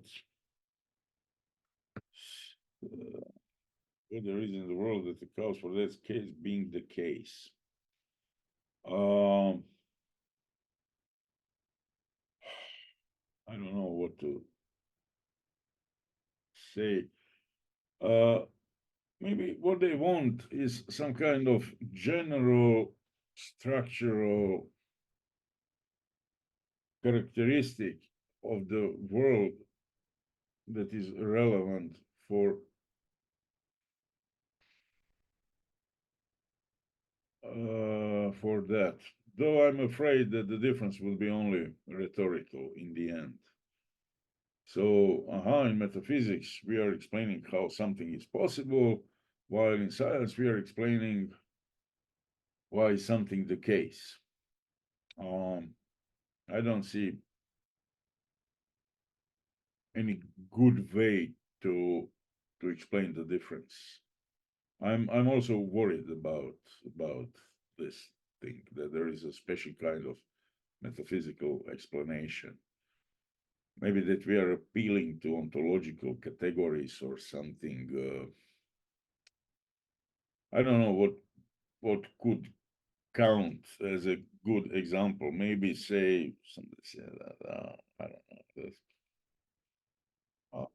there is in the world that accounts for that case being the case. I don't know what to say. Maybe what they want is some kind of general structural characteristic of the world that is relevant for that. Though I'm afraid that the difference will be only rhetorical in the end. So, in metaphysics, we are explaining how something is possible, while in science, we are explaining why something the case. I don't see any good way to explain the difference. I'm also worried about this thing, that there is a special kind of metaphysical explanation. Maybe that we are appealing to ontological categories or something. I don't know what could count as a good example. Maybe say somebody said that I don't know.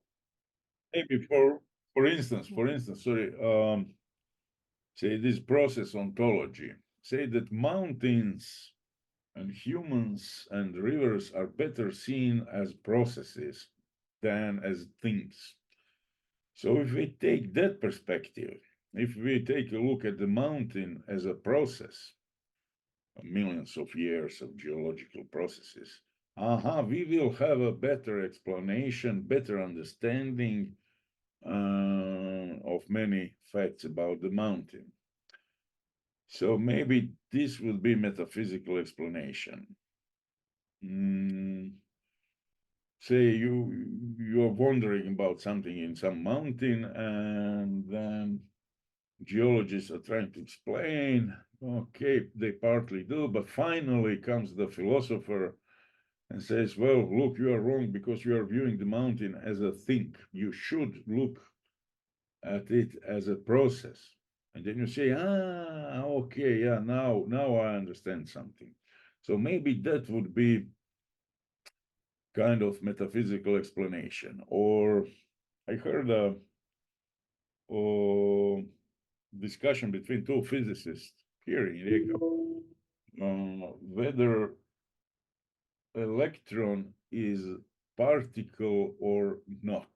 Maybe for instance, sorry, say this process ontology. Say that mountains and humans and rivers are better seen as processes than as things. So if we take that perspective, if we take a look at the mountain as a process, millions of years of geological processes, we will have a better explanation, better understanding of many facts about the mountain. So maybe this will be metaphysical explanation. Say you are wondering about something in some mountain, and then geologists are trying to explain. Okay, they partly do, but finally comes the philosopher and says, well, look, you are wrong because you are viewing the mountain as a thing. You should look at it as a process. And then you say, okay, yeah, now I understand something. So maybe that would be kind of metaphysical explanation. Or I heard a discussion between two physicists here in Rijeka, whether electron is particle or not.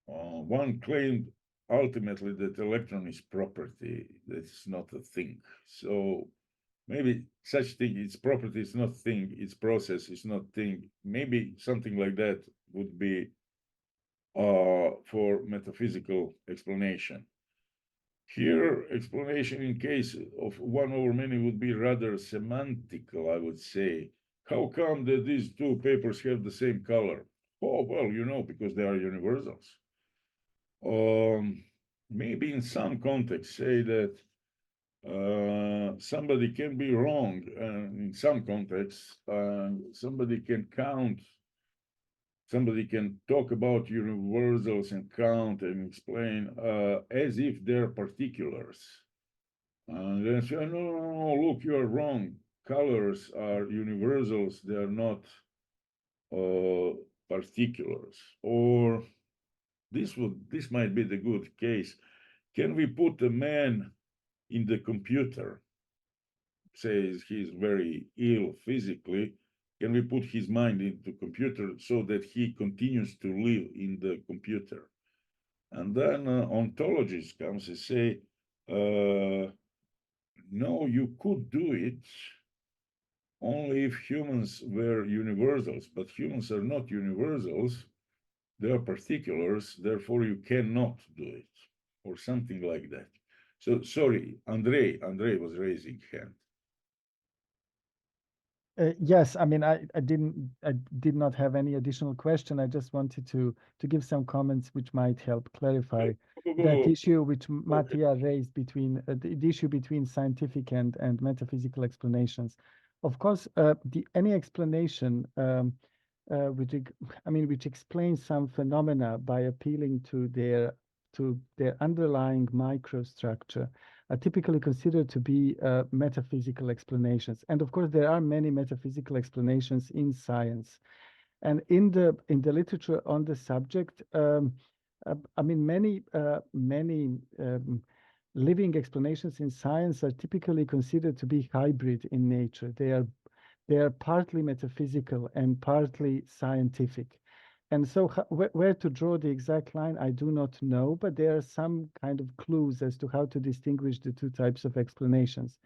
One claimed ultimately that electron is property, that's not a thing. So maybe such thing, its property is not thing, its process is not thing. Maybe something like that would be for metaphysical explanation. Here, explanation in case of one over many would be rather semantical, I would say. How come that these two papers have the same color? Oh, well, you know, because they are universals. Maybe in some context say that somebody can be wrong, in some contexts, somebody can count, somebody can talk about universals and count and explain as if they're particulars. And then say, no, look, you are wrong. Colors are universals, they are not particulars. Or this might be the good case. Can we put a man in the computer, says he's very ill physically, can we put his mind into computer so that he continues to live in the computer? And then ontologists comes and say, no, you could do it only if humans were universals, but humans are not universals, they are particulars, therefore you cannot do it, or something like that. So, sorry, Andrei was raising hand. Yes, I mean, I did not have any additional question. I just wanted to give some comments which might help clarify that issue which Mattia raised between the issue between scientific and metaphysical explanations. Of course, any explanation which explains some phenomena by appealing to their underlying microstructure are typically considered to be metaphysical explanations. And of course, there are many metaphysical explanations in science. And in the literature on the subject, I mean, many living explanations in science are typically considered to be hybrid in nature. They are partly metaphysical and partly scientific. And so where to draw the exact line, I do not know, but there are some kind of clues as to how to distinguish the two types of explanations.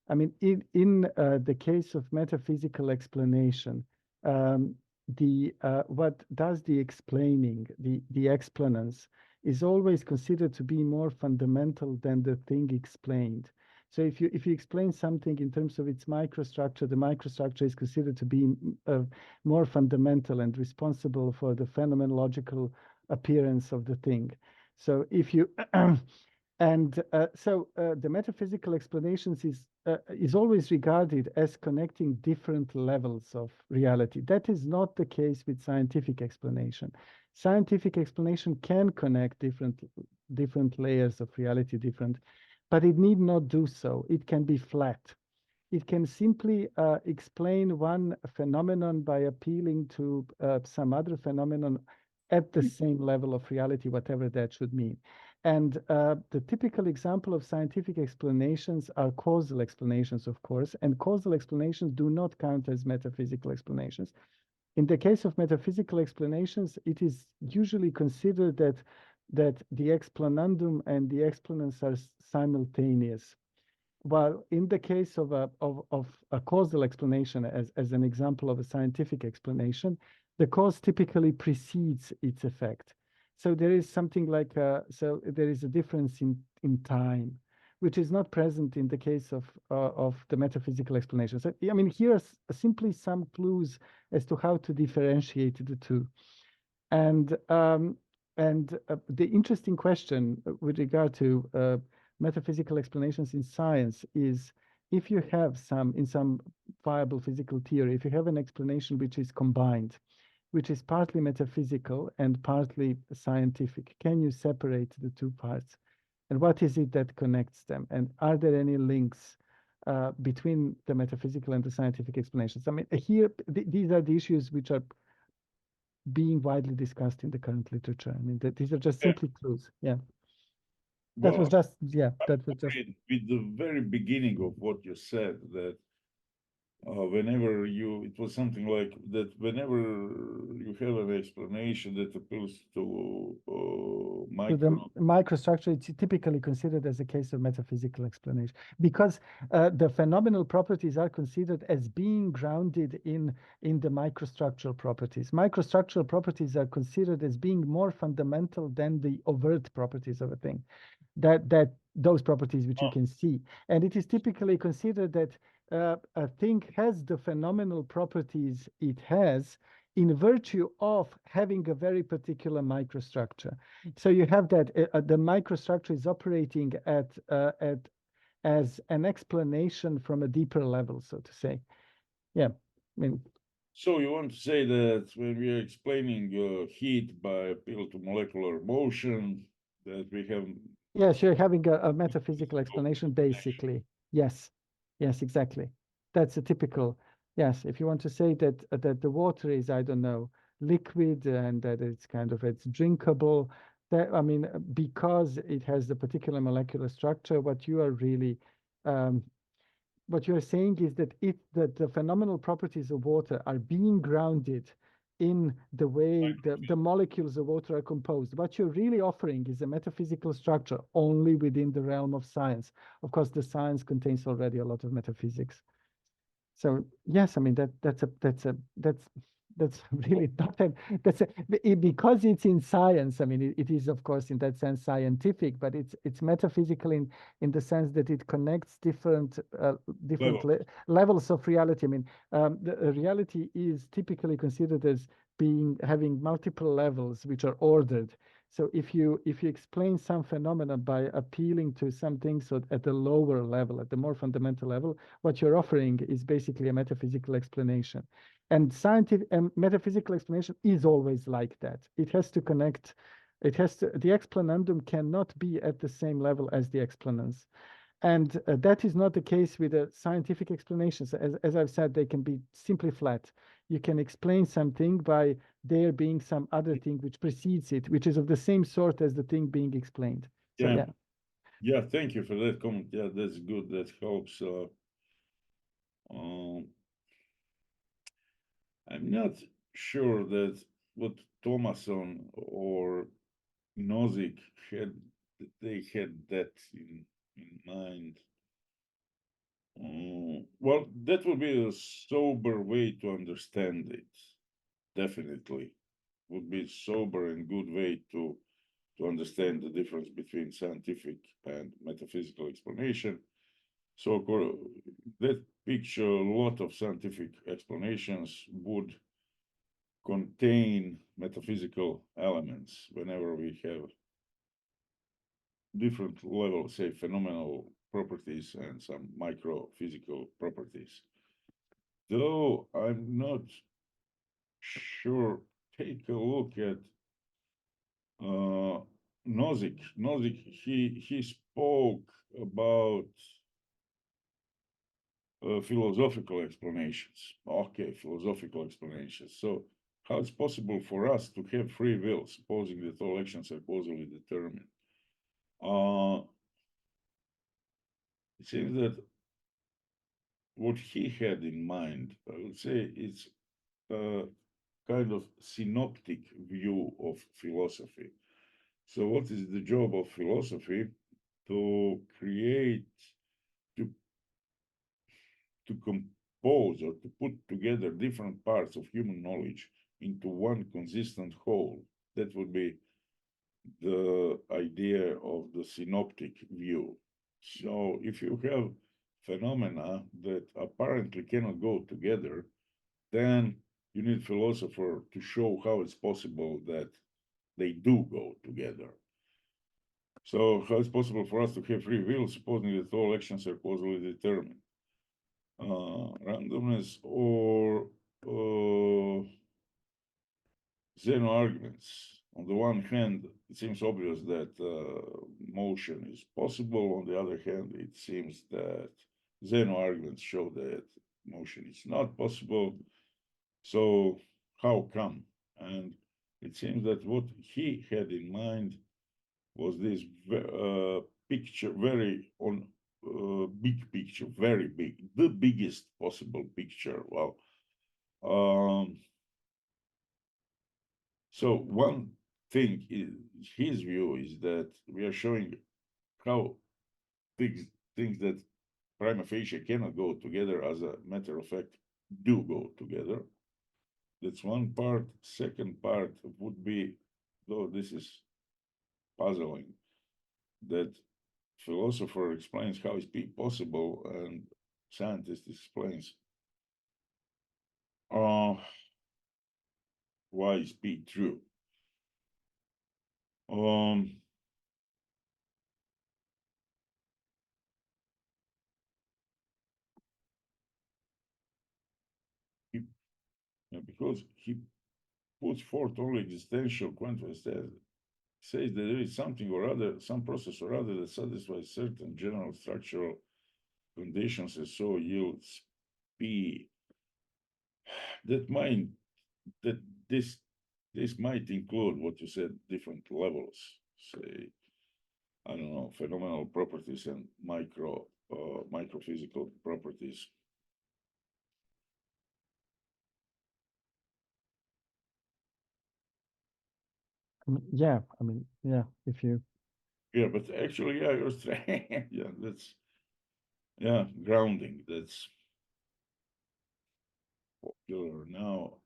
I mean, in the case of metaphysical explanation, what does the explaining, the explanans, is always considered to be more fundamental than the thing explained. So if you explain something in terms of its microstructure, the microstructure is considered to be more fundamental and responsible for the phenomenological appearance of the thing. So if you the metaphysical explanations is always regarded as connecting different levels of reality. That is not the case with scientific explanation. Scientific explanation can connect different layers of reality, but it need not do so. It can be flat. It can simply explain one phenomenon by appealing to some other phenomenon at the same level of reality, whatever that should mean. And the typical example of scientific explanations are causal explanations, of course, and causal explanations do not count as metaphysical explanations. In the case of metaphysical explanations, it is usually considered that the explanandum and the explanans are simultaneous. While in the case of a causal explanation, as an example of a scientific explanation, the cause typically precedes its effect. So there is something like so there is a difference in time, which is not present in the case of the metaphysical explanation. So I mean, here are simply some clues as to how to differentiate the two. And the interesting question with regard to metaphysical explanations in science is, if you have in some viable physical theory, if you have an explanation which is combined, which is partly metaphysical and partly scientific, can you separate the two parts? And what is it that connects them? And are there any links between the metaphysical and the scientific explanations. I mean, here these are the issues which are being widely discussed in the current literature. I mean, these are just simply clues. Yeah. That was just, yeah, that was just. With the very beginning of what you said, that whenever it was something like that, whenever you have an explanation that appeals to the microstructure, it's typically considered as a case of metaphysical explanation, because the phenomenal properties are considered as being grounded in the microstructural properties. Microstructural properties are considered as being more fundamental than the overt properties of a thing, that those properties which you can see. And it is typically considered that a thing has the phenomenal properties it has in virtue of having a very particular microstructure. So you have that the microstructure is operating as an explanation from a deeper level, so to say. Yeah, I mean. So you want to say that when we are explaining heat by appeal to molecular motion, that we have. Yes, you're having a metaphysical explanation, basically. Yes, yes, exactly. That's a typical. Yes, if you want to say that the water is, I don't know, liquid and that it's drinkable, that, I mean, because it has the particular molecular structure, what you are really, what you are saying is that if the phenomenal properties of water are being grounded in the way the molecules of water are composed, what you're really offering is a metaphysical structure only within the realm of science. Of course, the science contains already a lot of metaphysics. So yes, I mean that's really not because it's in science. I mean it is of course in that sense scientific, but it's metaphysical in the sense that it connects different levels of reality. I mean the reality is typically considered as having multiple levels which are ordered. So if you explain some phenomena by appealing to some things at the lower level, at the more fundamental level, what you're offering is basically a metaphysical explanation. And scientific and metaphysical explanation is always like that. It has to connect. The explanandum cannot be at the same level as the explanans. And that is not the case with the scientific explanations. As I've said, they can be simply flat. You can explain something by there being some other thing which precedes it, which is of the same sort as the thing being explained. So, yeah. Yeah, thank you for that comment. Yeah, that's good. That helps. I'm not sure that what Thomason or Nozick they had that in mind. Well, that would be a sober way to understand it. Definitely, would be sober and good way to understand the difference between scientific and metaphysical explanation. So that picture, a lot of scientific explanations would contain metaphysical elements whenever we have different levels, say phenomenal properties and some microphysical properties. Though I'm not sure, take a look at Nozick. Nozick, he spoke about philosophical explanations. Okay, philosophical explanations. So how it's possible for us to have free will, supposing that all actions are causally determined? It seems that what he had in mind, I would say, it's a kind of synoptic view of philosophy. So what is the job of philosophy? To create, to compose or to put together different parts of human knowledge into one consistent whole. That would be the idea of the synoptic view. So if you have phenomena that apparently cannot go together, then you need a philosopher to show how it's possible that they do go together. So how it's possible for us to have free will, supposing that all actions are causally determined? Randomness or Zeno arguments. On the one hand, it seems obvious that motion is possible. On the other hand, it seems that Zeno arguments show that motion is not possible. So how come? And it seems that what he had in mind was this picture, very on big picture, very big, the biggest possible picture. Well, so one thing is his view is that we are showing how things that prima facie cannot go together, as a matter of fact, do go together. That's one part. Second part would be, though this is puzzling, that philosopher explains how it's possible and scientist explains why is P true. Because he puts forth only existential quantum says that there is something or other, some process or other that satisfies certain general structural conditions and so yields P. That this might include what you said, different levels, say, I don't know, phenomenal properties and microphysical properties. Yeah, if you. Yeah, but actually, yeah, you're straight. Yeah, that's, yeah, grounding. That's popular now.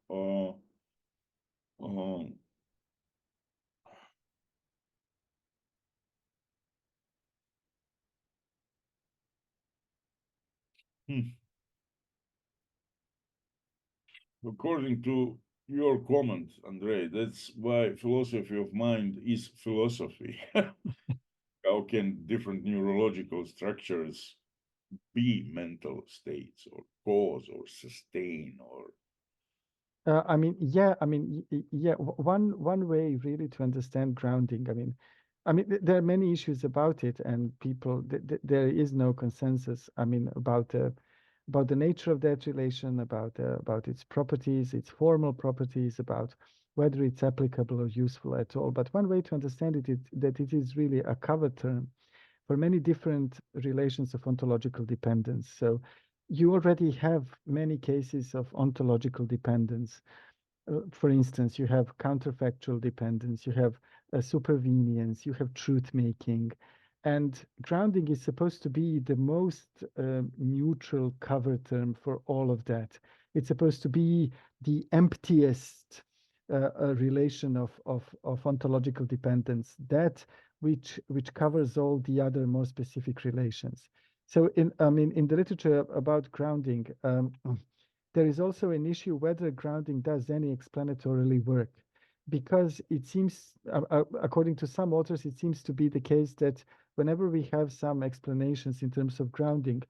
According to your comment, Andrei, that's why philosophy of mind is philosophy. How can different neurological structures be mental states or cause or sustain or One way really to understand grounding. There are many issues about it, and there is no consensus. About the nature of that relation, about its properties, its formal properties, about whether it's applicable or useful at all. But one way to understand it is that it is really a cover term for many different relations of ontological dependence. So you already have many cases of ontological dependence. For instance, you have counterfactual dependence, you have supervenience, you have truth making, and grounding is supposed to be the most neutral cover term for all of that. It's supposed to be the emptiest relation of ontological dependence, that which covers all the other more specific relations. So in the literature about grounding, there is also an issue whether grounding does any explanatorily work, because it seems, according to some authors, it seems to be the case that whenever we have some explanations in terms of grounding,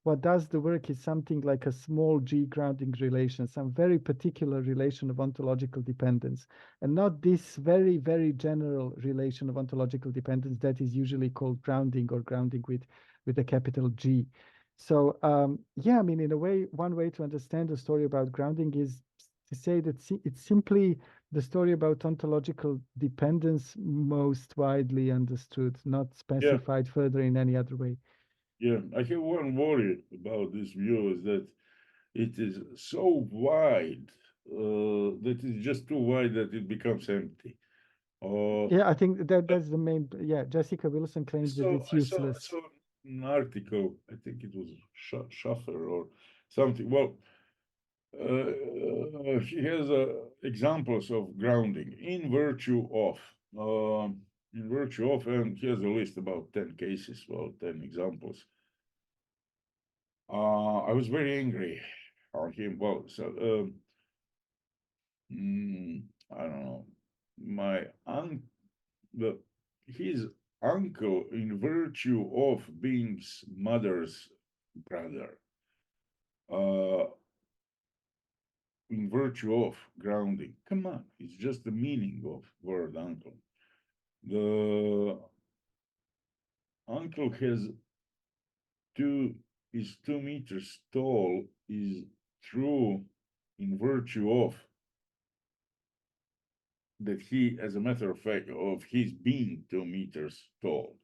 what does the work is something like a small g grounding relation, some very particular relation of ontological dependence, and not this very, very general relation of ontological dependence that is usually called grounding, or grounding with a capital G. So in a way, one way to understand the story about grounding is to say that it's simply the story about ontological dependence, most widely understood, not specified further in any other way. Yeah, I have one worry about this view, is that it is so wide that it's just too wide that it becomes empty. I think that's the main. Yeah, Jessica Wilson claims that it's useless. I saw an article, I think it was Schaffer or something. Well, he has examples of grounding in virtue of, and he has a list about 10 cases, well, 10 examples. I was very angry on him. Well, so I don't know. His uncle, in virtue of being mother's brother, in virtue of grounding. Come on, it's just the meaning of word uncle. The uncle has two is 2 meters tall is true in virtue of that he, as a matter of fact, of his being 2 meters tall,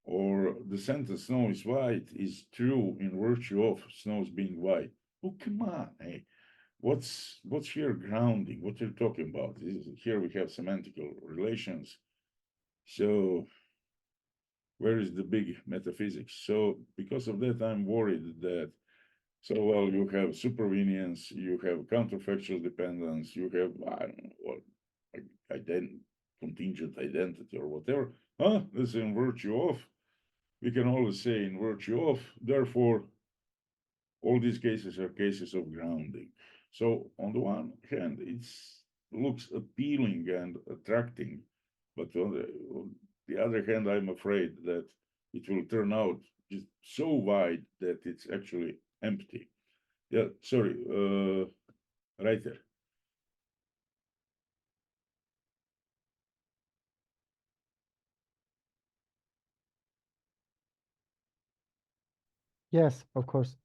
or the sentence snow is white is true in virtue of snows being white. Oh, come on, hey. What's here grounding? What you're talking about? Here we have semantical relations. So where is the big metaphysics? So because of that, I'm worried that, so well, you have supervenience, you have counterfactual dependence, you have, I don't know what, contingent identity or whatever. This is in virtue of. We can always say in virtue of, therefore, all these cases are cases of grounding. So on the one hand, it looks appealing and attracting, but on the other hand, I'm afraid that it will turn out just so wide that it's actually empty. Yeah, sorry, right there. Yes, of course.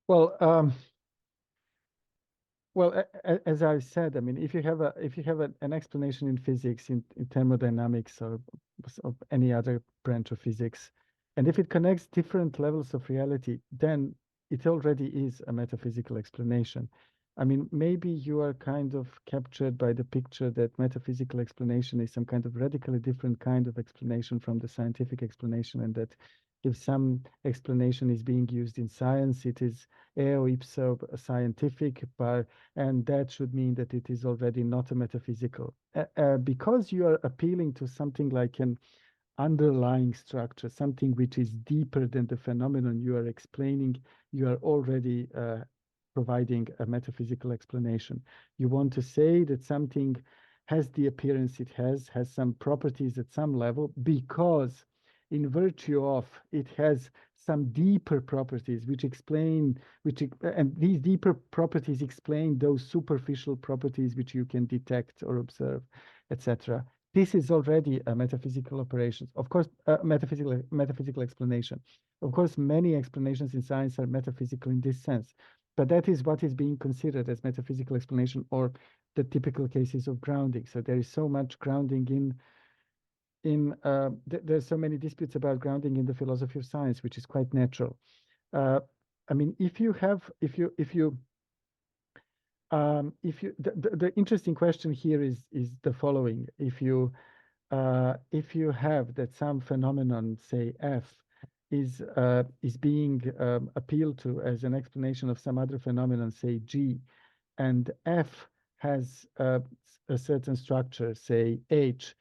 Well, as I said, I mean, if you have an explanation in physics, in thermodynamics, or any other branch of physics, and if it connects different levels of reality, then it already is a metaphysical explanation. I mean, maybe you are kind of captured by the picture that metaphysical explanation is some kind of radically different kind of explanation from the scientific explanation, and that if some explanation is being used in science, it is eo ipso scientific, and that should mean that it is already not a metaphysical. Because you are appealing to something like an underlying structure, something which is deeper than the phenomenon you are explaining, you are already providing a metaphysical explanation. You want to say that something has the appearance it has some properties at some level because in virtue of it has some deeper properties which explain, and these deeper properties explain those superficial properties which you can detect or observe, etc. This is already a metaphysical operation. Of course, metaphysical explanation. Of course, many explanations in science are metaphysical in this sense, but that is what is being considered as metaphysical explanation, or the typical cases of grounding. So there is so much grounding there's so many disputes about grounding in the philosophy of science, which is quite natural. I mean, the interesting question here is the following: if you have that some phenomenon, say F, is being appealed to as an explanation of some other phenomenon, say G, and F has a certain structure, say H.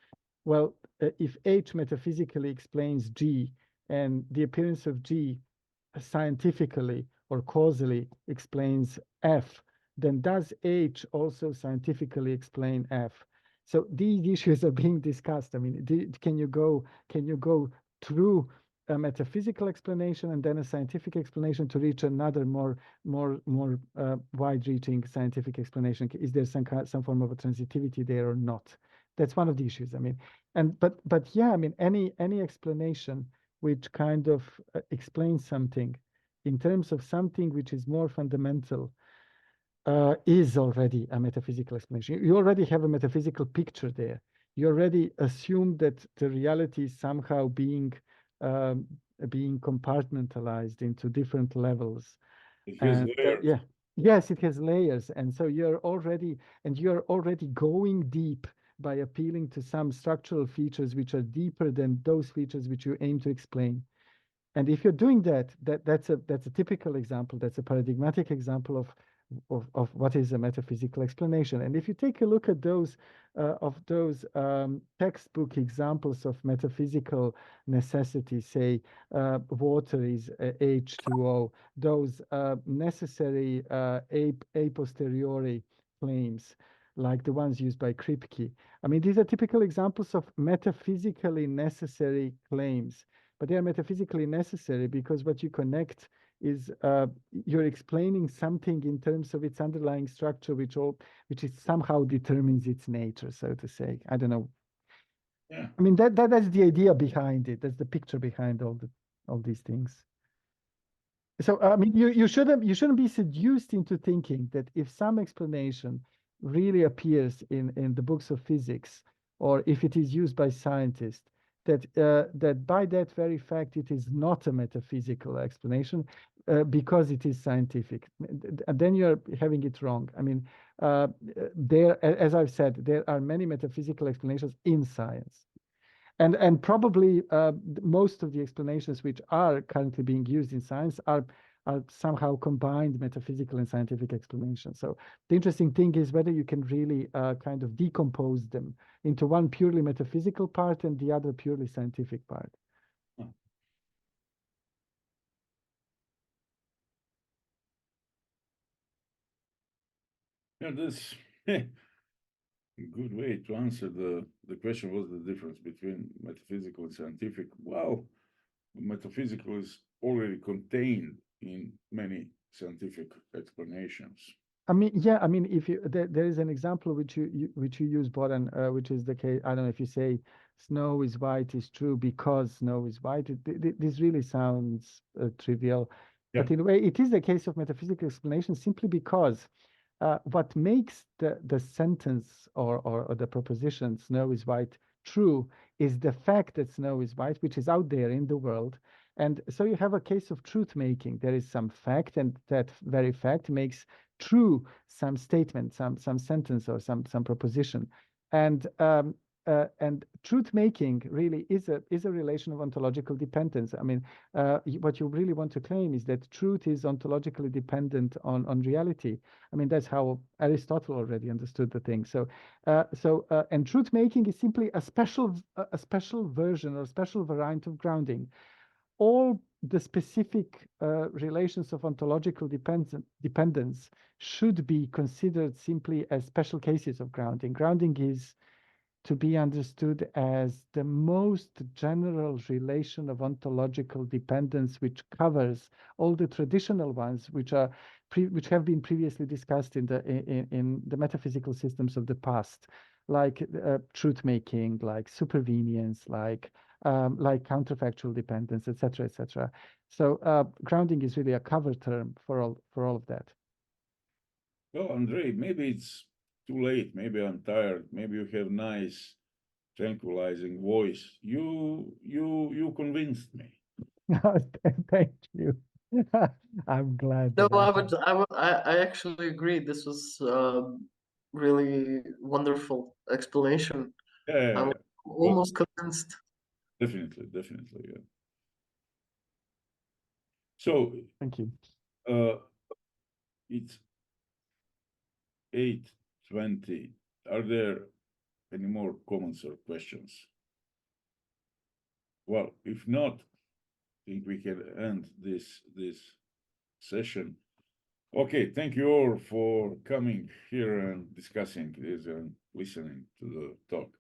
Well, if H metaphysically explains G, and the appearance of G scientifically or causally explains F, then does H also scientifically explain F? So these issues are being discussed. I mean, can you go through a metaphysical explanation and then a scientific explanation to reach another more wide-reaching scientific explanation? Is there some form of a transitivity there or not? That's one of the issues. I mean, but yeah, I mean, any explanation which kind of explains something in terms of something which is more fundamental is already a metaphysical explanation. You already have a metaphysical picture there. You already assume that the reality is somehow being compartmentalized into different levels. It has And layers. yeah, yes, it has layers, and so you're already going deep by appealing to some structural features which are deeper than those features which you aim to explain. And if you're doing that's a typical example. That's a paradigmatic example of what is a metaphysical explanation. And if you take a look at those textbook examples of metaphysical necessity, say water is H2O, those necessary a posteriori claims, like the ones used by Kripke. I mean, these are typical examples of metaphysically necessary claims, but they are metaphysically necessary because what you connect is you're explaining something in terms of its underlying structure, which is somehow determines its nature, so to say. I don't know. Yeah. I mean, that's the idea behind it. That's the picture behind all these things. So I mean, you shouldn't be seduced into thinking that if some explanation really appears in the books of physics, or if it is used by scientists, that by that very fact it is not a metaphysical explanation because it is scientific. And then you're having it wrong. I mean, as I've said, there are many metaphysical explanations in science. And probably most of the explanations which are currently being used in science are somehow combined metaphysical and scientific explanations. So the interesting thing is whether you can really kind of decompose them into one purely metaphysical part and the other purely scientific part. Yeah, that's a good way to answer the question. What's the difference between metaphysical and scientific? Well, metaphysical is already contained in many scientific explanations. I mean, yeah, I mean, if there is an example which you use, Boran, which is the case. I don't know if you say snow is white is true because snow is white. This really sounds trivial, but in a way, it is a case of metaphysical explanation simply because what makes the sentence or the proposition "snow is white" true is the fact that snow is white, which is out there in the world. And so you have a case of truth making. There is some fact, and that very fact makes true some statement, some sentence, or some proposition. And truth making really is a relation of ontological dependence. I mean, what you really want to claim is that truth is ontologically dependent on reality. I mean, that's how Aristotle already understood the thing. So and truth making is simply a special version or a special variant of grounding. All the specific relations of ontological dependence should be considered simply as special cases of grounding. Grounding is to be understood as the most general relation of ontological dependence, which covers all the traditional ones, which have been previously discussed in the metaphysical systems of the past, like truth making, like supervenience, like counterfactual dependence, etc., etc. So grounding is really a cover term for all of that. Well, Andrei, maybe it's too late. Maybe I'm tired. Maybe you have nice, tranquilizing voice. You convinced me. Thank you. I'm glad. No, I actually agree. This was really wonderful explanation. Yeah, I'm almost convinced. definitely, yeah. So Thank you. It's 8:20. Are there any more comments or questions? Well, if not, I think we can end this session. Okay, thank you all for coming here and discussing this. And listening to the talk.